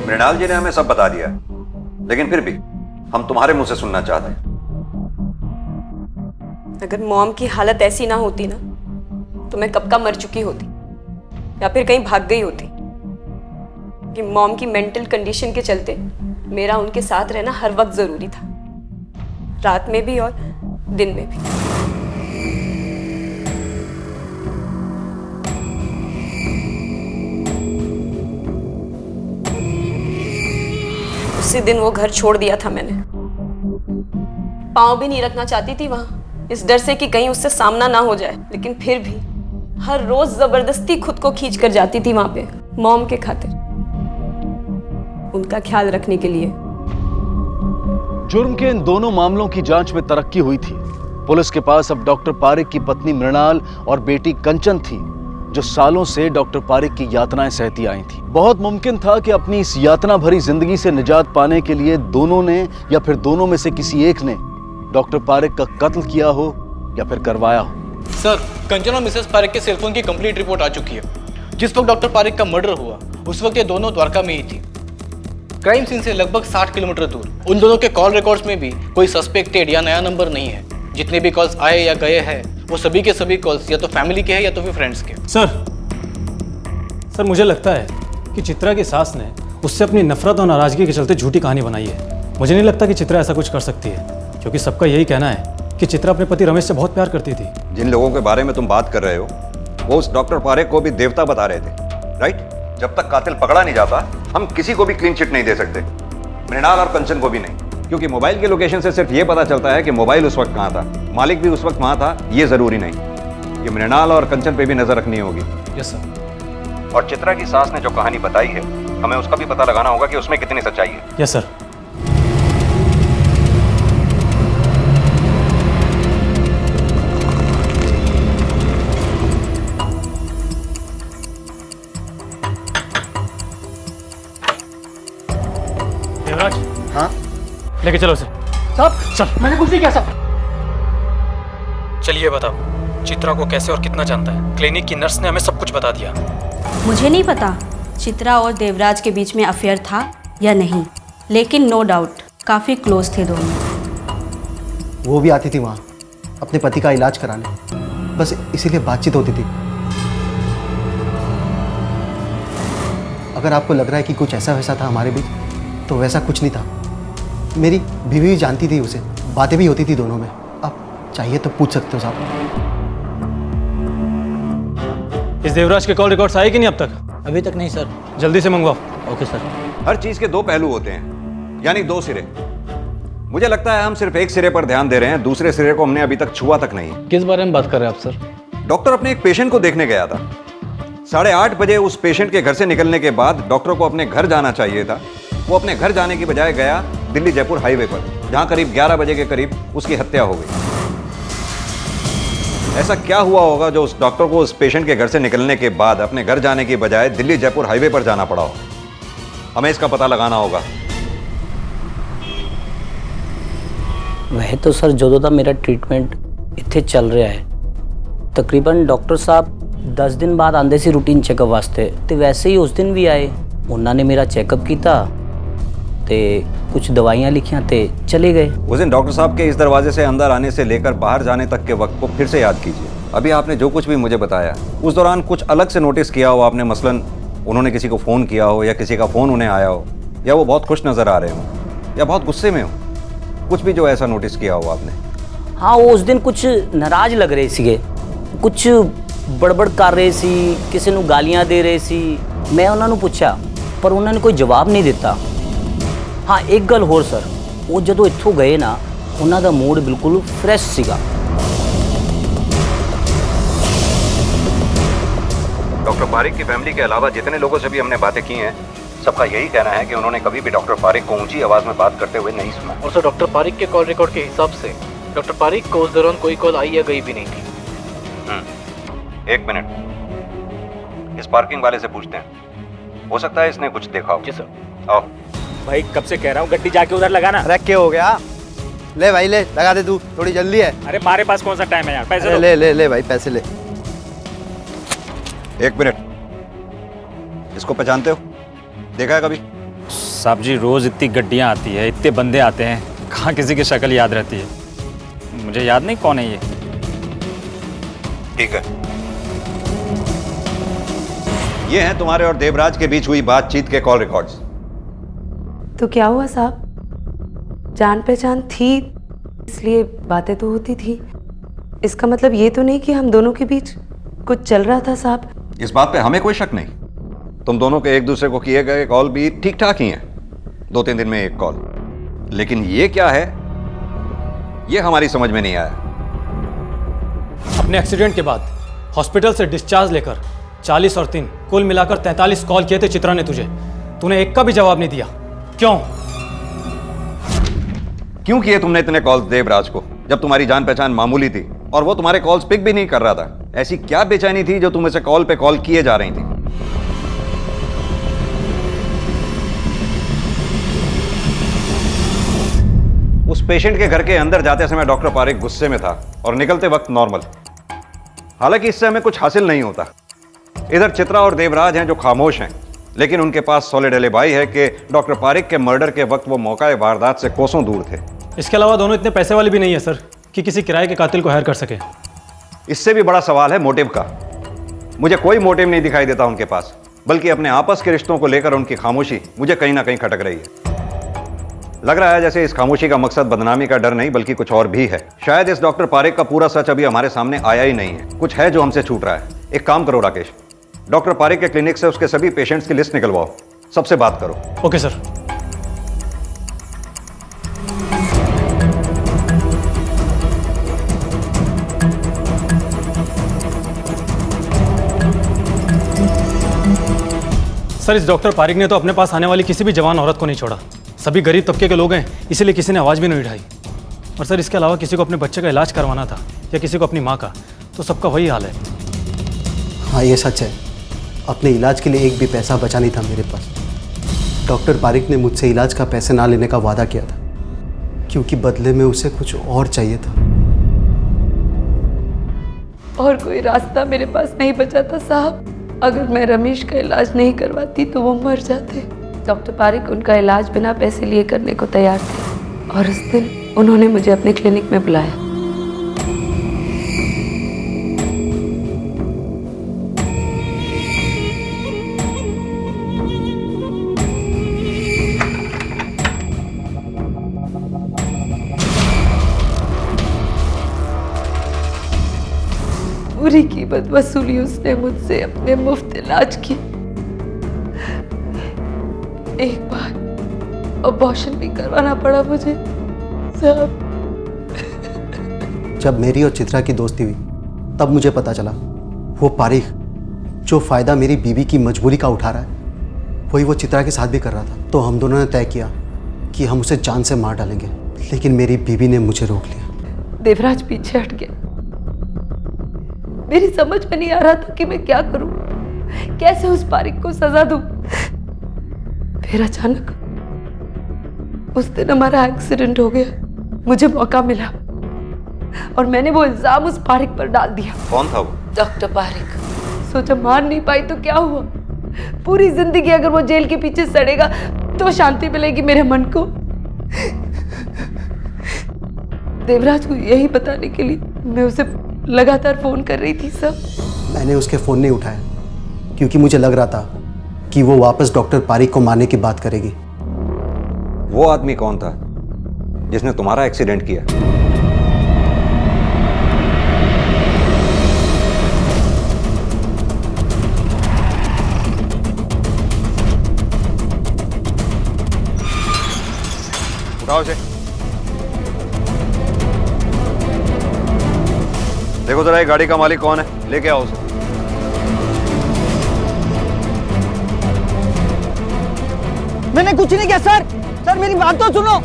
मृणाल जी ने हमें सब बता दिया, लेकिन फिर भी हम तुम्हारे मुंह से सुनना चाहते हैं। अगर मॉम की हालत ऐसी ना होती ना तो मैं कब का मर चुकी होती या फिर कहीं भाग गई होती। कि मॉम की मेंटल कंडीशन के चलते मेरा उनके साथ रहना हर वक्त जरूरी था, रात में भी और दिन में भी। उसी दिन वो घर छोड़ दिया था मैंने। पाँव भी नहीं रखना चाहती थी वहां, इस डर से कि कहीं उससे सामना ना हो जाए। लेकिन फिर भी हर रोज जबरदस्ती खुद को खींच कर जाती थी वहां पे, मॉम के खातिर, उनका ख्याल रखने के लिए। जुर्म के इन दोनों मामलों की जांच में तरक्की हुई थी। पुलिस के पास अब डॉक्टर पारेख की पत्नी मृणाल और बेटी कंचन थी, जो सालों से डॉक्टर पारेख की यातनाएं सहती आई थी। बहुत मुमकिन था कि अपनी इस यातना भरी जिंदगी से निजात पाने के लिए दोनों ने या फिर दोनों में से किसी एक ने डॉक्टर पारेख का कत्ल किया हो या फिर करवाया हो। सर, कंचन और मिसेस पारेख के सेलफोन की कंप्लीट रिपोर्ट आ चुकी है। जिस वक्त डॉक्टर पारेख का मर्डर हुआ उस वक्त ये दोनों द्वारका में ही थी, क्राइम सीन से लगभग 60 किलोमीटर दूर। उन दोनों के कॉल रिकॉर्ड्स में भी कोई सस्पेक्टेड या नया नंबर नहीं है। जितने भी कॉल्स आए या गए हैं वो सभी के सभी कॉल्स या तो फैमिली के हैं या तो फिर फ्रेंड्स के। सर मुझे लगता है कि चित्रा की सास ने उससे अपनी नफरत और नाराजगी के चलते झूठी कहानी बनाई है। मुझे नहीं लगता कि चित्रा ऐसा कुछ कर सकती है, क्योंकि सबका यही कहना है कि चित्रा अपने पति रमेश से बहुत प्यार करती थी। जिन लोगों के बारे में तुम बात कर रहे हो वो उस डॉक्टर पारेख को भी देवता बता रहे थे, राइट? जब तक कातिल पकड़ा नहीं जाता हम किसी को भी क्लीन चिट नहीं दे सकते, मृणाल और कंचन को भी नहीं, क्योंकि मोबाइल के लोकेशन से सिर्फ ये पता चलता है कि मोबाइल उस वक्त कहाँ था, मालिक भी उस वक्त वहाँ था, ये जरूरी नहीं। ये मृणाल और कंचन पे भी नजर रखनी होगी। Yes sir. और चित्रा की सास ने जो कहानी बताई है हमें उसका भी पता लगाना होगा कि उसमें कितनी सच्चाई है। Yes sir. देवराज। हाँ? लेके चलो उसे। साहब, चल। मैंने कुछ नहीं किया साहब। चलिए बताओ, चित्रा को कैसे और कितना जानता है? क्लिनिक की नर्स ने हमें सब कुछ बता दिया। मुझे नहीं पता चित्रा और देवराज के बीच में अफेयर था या नहीं, लेकिन नो डाउट काफ़ी क्लोज थे दोनों। वो भी आती थी वहाँ अपने पति का इलाज कराने, बस इसीलिए बातचीत होती थी। अगर आपको लग रहा है कि कुछ ऐसा वैसा था हमारे बीच, तो वैसा कुछ नहीं था। मेरी बीवी भी जानती थी उसे, बातें भी होती थी दोनों में। आप चाहिए तो पूछ सकते हो साहब। इस देवराज के कॉल रिकॉर्ड्स आए कि नहीं अब तक? अभी तक नहीं सर। जल्दी से मंगवाओ। Okay sir. हर चीज के दो पहलू होते हैं, यानी दो सिरे। मुझे लगता है हम सिर्फ एक सिरे पर ध्यान दे रहे हैं, दूसरे सिरे को हमने अभी तक छुआ तक नहीं। किस बारे में बात कर रहे हैं आप सर? डॉक्टर अपने एक पेशेंट को देखने गया था। 8:30 बजे उस पेशेंट के घर से निकलने के बाद डॉक्टर को अपने घर जाना चाहिए था। वो अपने घर जाने की बजाय गया दिल्ली जयपुर हाईवे पर, जहां करीब 11 बजे के करीब उसकी हत्या हो गई। ऐसा क्या हुआ होगा जो उस डॉक्टर को उस पेशेंट के घर से निकलने के बाद अपने घर जाने की बजाय दिल्ली जयपुर हाईवे पर जाना पड़ा हो? हमें इसका पता लगाना होगा। वह तो सर ਜਦੋਂ ਦਾ ਮੇਰਾ ਟ੍ਰੀਟਮੈਂਟ ਇੱਥੇ ਚੱਲ ਰਿਹਾ ਹੈ, ਤਕਰੀਬਨ ਡਾਕਟਰ ਸਾਹਿਬ 10 ਦਿਨ ਬਾਅਦ ਆਉਂਦੇ ਸੀ ਰੂਟੀਨ ਚੈੱਕਅਪ ਵਾਸਤੇ, ਤੇ ਵੈਸੇ ਹੀ ਉਸ ਦਿਨ ਵੀ ਆਏ। ਉਹਨਾਂ ਨੇ ਮੇਰਾ ਚੈੱਕਅਪ ਕੀਤਾ ਤੇ कुछ दवाइयाँ लिखियाँ ते चले गए। उस दिन डॉक्टर साहब के इस दरवाजे से अंदर आने से लेकर बाहर जाने तक के वक्त को फिर से याद कीजिए। अभी आपने जो कुछ भी मुझे बताया, उस दौरान कुछ अलग से नोटिस किया हो आपने? मसलन उन्होंने किसी को फ़ोन किया हो, या किसी का फ़ोन उन्हें आया हो, या वो बहुत खुश नज़र आ रहे हो, या बहुत गुस्से में हो, कुछ भी जो ऐसा नोटिस किया हो आपने? हाँ, वो उस दिन कुछ नाराज लग रहे थे, कुछ बड़बड़ कर रहे सी, किसी को गालियाँ दे रहे सी। मैं उन्होंने पूछा पर उन्होंने कोई जवाब नहीं दिता। हाँ, एक गल होर सर, वो जो इत्थों गए ना, उन्हों का मूड बिल्कुल फ्रैश सीगा। डॉक्टर पारिक की फैमिली के अलावा जितने लोगों से भी हमने बातें की हैं, सबका यही कहना है कि उन्होंने कभी भी डॉक्टर पारिक को ऊंची आवाज में बात करते हुए नहीं सुना। और सर डॉक्टर पारिक के कॉल रिकॉर्ड के हिसाब से डॉक्टर पारिक को उस दौरान कोई कॉल आई या गई भी नहीं थी। एक मिनट, इस पार्किंग वाले से पूछते हैं, हो सकता है इसने कुछ देखा हो। जी सर। आओ। भाई कब से कह रहा हूँ गड्डी जाके उधर लगाना। अरे क्या हो गया? ले भाई ले, लगा दे तू, थोड़ी जल्दी है। अरे हमारे पास कौन सा टाइम है यार, पैसे ले ले ले भाई, पैसे ले। एक मिनट, इसको पहचानते हो? देखा है कभी? साहब जी रोज इतनी गड्डियाँ आती है, इतने बंदे आते हैं, कहाँ किसी की शक्ल याद रहती है। मुझे याद नहीं कौन है ये। ठीक है, ये हैं तुम्हारे और देवराज के बीच हुई बातचीत के कॉल रिकॉर्ड्स। तो क्या हुआ साहब, जान पहचान थी इसलिए बातें तो होती थी, इसका मतलब ये तो नहीं कि हम दोनों के बीच कुछ चल रहा था साहब। इस बात पे हमें कोई शक नहीं, तुम दोनों के एक दूसरे को किए गए कॉल भी ठीक ठाक ही हैं, 2-3 दिन में एक कॉल। लेकिन ये क्या है, ये हमारी समझ में नहीं आया। अपने एक्सीडेंट के बाद हॉस्पिटल से डिस्चार्ज लेकर 40 और 3 कुल मिलाकर 43 कॉल किए थे चित्रा ने तुझे, तूने एक का भी जवाब नहीं दिया। क्यों किए तुमने इतने कॉल्स देवराज को, जब तुम्हारी जान पहचान मामूली थी और वो तुम्हारे कॉल्स पिक भी नहीं कर रहा था? ऐसी क्या बेचैनी थी जो तुम इसे कॉल पे कॉल किए जा रही थी? उस पेशेंट के घर के अंदर जाते समय डॉक्टर पारिक गुस्से में था और निकलते वक्त नॉर्मल। हालांकि इससे हमें कुछ हासिल नहीं होता। इधर चित्रा और देवराज हैं जो खामोश हैं, लेकिन उनके पास सॉलिड एलिबाई है कि डॉक्टर पारिक के मर्डर के वक्त वो मौका वारदात से कोसों दूर थे। इसके अलावा दोनों इतने पैसे वाले भी नहीं है सर कि किसी किराए के कातिल को हायर कर सके। इससे भी बड़ा सवाल है मोटिव का। मुझे कोई मोटिव नहीं दिखाई देता उनके पास, बल्कि अपने आपस के रिश्तों को लेकर उनकी खामोशी मुझे कहीं ना कहीं खटक रही है। लग रहा है जैसे इस खामोशी का मकसद बदनामी का डर नहीं बल्कि कुछ और भी है। शायद इस डॉक्टर पारिक का पूरा सच अभी हमारे सामने आया ही नहीं है, कुछ है जो हमसे छूट रहा है। एक काम करो राकेश, डॉक्टर पारिक के क्लिनिक से उसके सभी पेशेंट्स की लिस्ट निकलवाओ, सबसे बात करो। Okay sir. सर इस डॉक्टर पारिक ने तो अपने पास आने वाली किसी भी जवान औरत को नहीं छोड़ा। सभी गरीब तबके के लोग हैं, इसीलिए किसी ने आवाज़ भी नहीं उठाई। और सर इसके अलावा किसी को अपने बच्चे का इलाज करवाना था या किसी को अपनी माँ का, तो सबका वही हाल है। हाँ ये सच है, अपने इलाज के लिए एक भी पैसा बचा नहीं था मेरे पास। डॉक्टर पारिक ने मुझसे इलाज का पैसे ना लेने का वादा किया था, क्योंकि बदले में उसे कुछ और चाहिए था। और कोई रास्ता मेरे पास नहीं बचा था साहब। अगर मैं रमेश का इलाज नहीं करवाती तो वो मर जाते। डॉक्टर पारिक उनका इलाज बिना पैसे लिए करने को तैयार थे और उस दिन उन्होंने मुझे अपने क्लिनिक में बुलाया। पूरी कीमत वसूली उसने मुझसे अपने मुफ्त इलाज की। एक बार अबॉर्शन भी करवाना पड़ा मुझे साहब। जब मेरी और चित्रा की दोस्ती हुई तब मुझे पता चला वो पारिक जो फ़ायदा मेरी बीवी की मजबूरी का उठा रहा है वही वो चित्रा के साथ भी कर रहा था। तो हम दोनों ने तय किया कि हम उसे जान से मार डालेंगे, लेकिन मेरी बीवी ने मुझे रोक लिया। देवराज पीछे हट गया। मेरी समझ में नहीं आ रहा था कि मैं क्या करूं, कैसे उस पारिक को सजा दूं। फिर अचानक उस दिन हमारा एक्सीडेंट हो गया। मुझे मौका मिला और मैंने वो इल्जाम उस पारिक पर डाल दिया। कौन था वो? डॉक्टर पारिक। सोचा मार नहीं पाई तो क्या हुआ, पूरी जिंदगी अगर वो जेल के पीछे सड़ेगा तो शांति मिलेगी मेरे मन को। देवराज को यही बताने के लिए मैं उसे लगातार फोन कर रही थी सब। मैंने उसके फ़ोन नहीं उठाया क्योंकि मुझे लग रहा था कि वो वापस डॉक्टर पारिक को मारने की बात करेगी। वो आदमी कौन था जिसने तुम्हारा एक्सीडेंट किया? उठाओ इसे। देखो जरा ये गाड़ी का मालिक कौन है, लेके आओ उसे। मैंने कुछ नहीं किया सर। सर मेरी बात तो सुनो,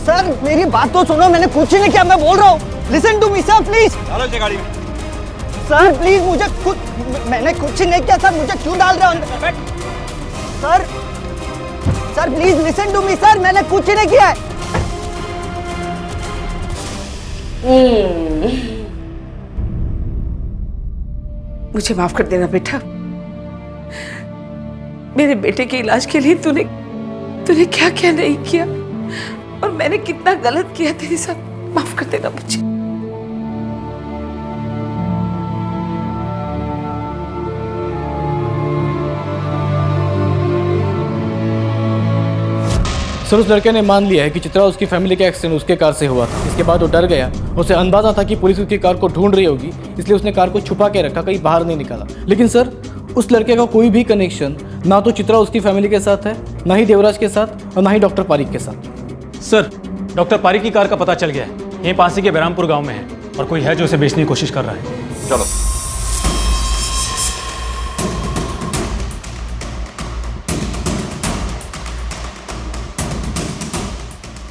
सर मेरी बात तो सुनो, मैंने कुछ नहीं किया, मैं बोल रहा हूँ। Listen to me sir please. डालो इसे गाड़ी में। सर प्लीज मुझे कुछ, मैंने कुछ नहीं किया सर, मुझे क्यों डाल रहे हो अंदर? Sir sir please listen to me sir, मैंने कुछ नहीं किया है। मुझे माफ कर देना बेटा। मेरे बेटे के इलाज के लिए तूने क्या क्या नहीं किया और मैंने कितना गलत किया तेरे साथ। माफ कर देना मुझे। सर उस लड़के ने मान लिया है कि चित्रा उसकी फैमिली का एक्सीडेंट उसके कार से हुआ था। इसके बाद वो डर गया, उसे अंदाजा था कि पुलिस उसकी कार को ढूंढ रही होगी, इसलिए उसने कार को छुपा के रखा, कहीं बाहर नहीं निकाला। लेकिन सर उस लड़के का कोई भी कनेक्शन ना तो चित्रा उसकी फैमिली के साथ है, ना ही देवराज के साथ और ना ही डॉक्टर पारिक के साथ। सर डॉक्टर पारिक की कार का पता चल गया है, यहीं पासी के बहरामपुर गांव में है और कोई है जो उसे बेचने की कोशिश कर रहा है। चलो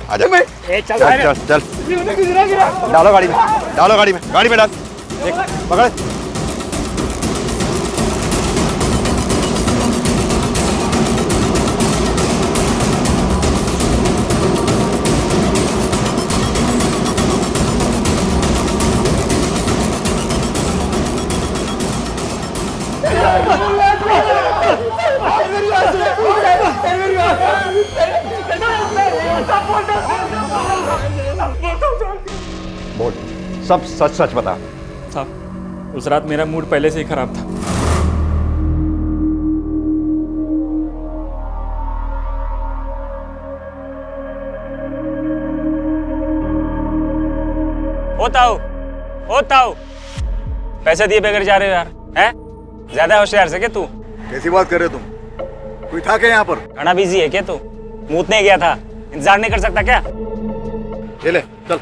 आजा। चल चल चल, डालो गाड़ी में, डालो गाड़ी में, गाड़ी में डाल, देख पकड़। बोल, सब सच सच बता। साहब उस रात मेरा मूड पहले से ही खराब था। होता पैसे दिए बगैर जा रहे हो यार, हैं? ज्यादा होशियार से क्या तू? कैसी बात कर रहे हो तुम? कोई था क्या यहाँ पर? खाना बिजी है क्या तू? मूतने गया था, इंतजार नहीं कर सकता क्या? ये ले चल।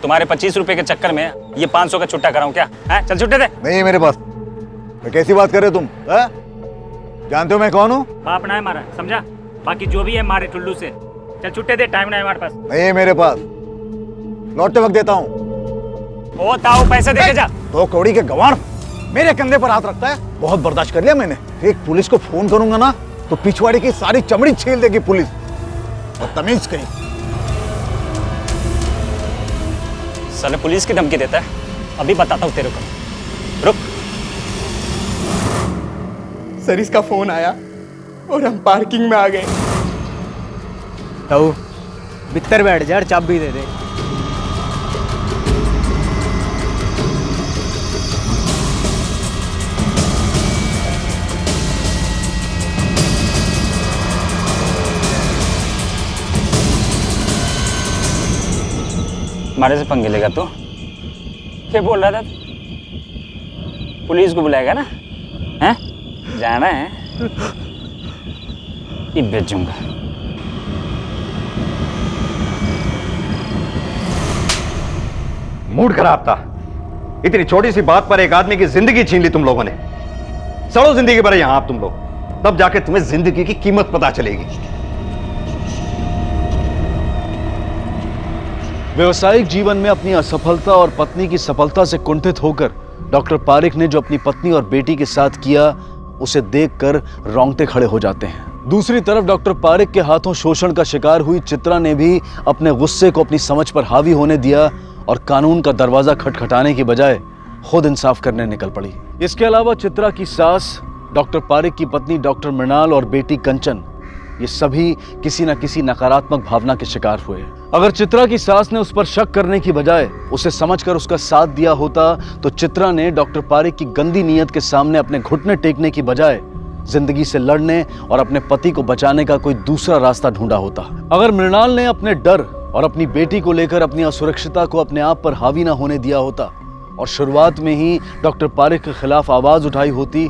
तुम्हारे 25 रुपए के चक्कर में ये 500 का छुट्टा कराऊं क्या? हैं? चल छुट्टे दे। नहीं है मेरे पास। मैं कैसी बात कर रहे हो तुम? जानते हो मैं कौन हूँ? बाप ना है मारा, समझा? बाकी जो भी है मारे टुल्लू से। चल छुट्टे दे, टाइम नहीं है हमारे पास। नहीं है मेरे पास, लौटते वक्त देता हूँ। ओ ताऊ पैसे दे के जा। 2 कौड़ी के गंवार मेरे कंधे पर हाथ रखता है। बहुत बर्दाश्त कर लिया मैंने। एक पुलिस को फोन करूंगा ना तो पिछवाड़ी की सारी चमड़ी छील देगी पुलिस। और तमीज कहीं। साले पुलिस की धमकी देता है, अभी बताता हूँ तेरे को। रुक। सर इसका फोन आया और हम पार्किंग में आ गए। ताऊ भीतर बैठ जा, चाबी दे दे। हमारे से पंगे लेगा तू? क्या बोल रहा था? पुलिस को बुलाएगा ना? हैं? जाना है? ये बेचूंगा। मूड खराब था। इतनी छोटी सी बात पर एक आदमी की जिंदगी छीन ली तुम लोगों ने। सड़ो जिंदगी पर यहां आप तुम लोग, तब जाके तुम्हें जिंदगी की कीमत पता चलेगी। व्यवसायिक जीवन में अपनी असफलता और पत्नी की सफलता से कुंठित होकर डॉक्टर पारिक ने जो अपनी पत्नी और बेटी के साथ किया, उसे देखकर रोंगटे खड़े हो जाते हैं। दूसरी तरफ डॉक्टर पारिक के हाथों शोषण का शिकार हुई चित्रा ने भी अपने गुस्से को अपनी समझ पर हावी होने दिया और कानून का दरवाजा खटखटाने की बजाय खुद इंसाफ करने निकल पड़ी। इसके अलावा चित्रा की सास, डॉक्टर पारिक की पत्नी डॉक्टर मृणाल और बेटी कंचन, ये सभी किसी न किसी नकारात्मक भावना के शिकार हुए। अगर चित्रा की सास ने उस पर शक करने की बजाय उसे समझकर उसका साथ दिया होता तो चित्रा ने डॉक्टर पारिक की गंदी नीयत के सामने अपने घुटने टेकने की बजाय जिंदगी से लड़ने और अपने पति को बचाने का कोई दूसरा रास्ता ढूंढा होता। अगर मृणाल ने अपने डर और अपनी बेटी को लेकर अपनी असुरक्षितता को अपने आप पर हावी न होने दिया होता और शुरुआत में ही डॉक्टर पारिक के खिलाफ आवाज उठाई होती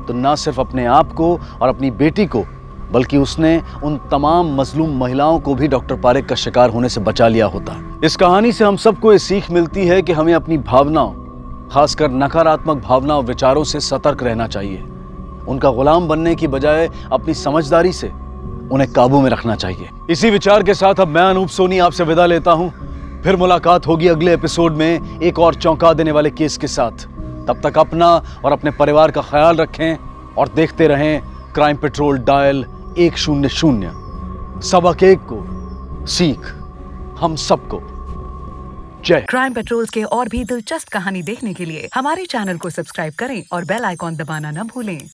तो न सिर्फ अपने आप को और अपनी बेटी को बल्कि उसने उन तमाम मजलूम महिलाओं को भी डॉक्टर पारिक का शिकार होने से बचा लिया होता। इस कहानी से हम सबको ये सीख मिलती है कि हमें अपनी भावनाओं, खासकर नकारात्मक भावनाओं विचारों से सतर्क रहना चाहिए। उनका गुलाम बनने की बजाय अपनी समझदारी से उन्हें काबू में रखना चाहिए। इसी विचार के साथ अब मैं अनूप सोनी आपसे विदा लेता हूं। फिर मुलाकात होगी अगले एपिसोड में एक और चौंका देने वाले केस के साथ। तब तक अपना और अपने परिवार का ख्याल रखें और देखते रहें क्राइम पेट्रोल डायल 100। सबक एक को सीख हम सबको। जय। क्राइम पेट्रोल के और भी दिलचस्प कहानी देखने के लिए हमारे चैनल को सब्सक्राइब करें और बेल आइकॉन दबाना न भूलें।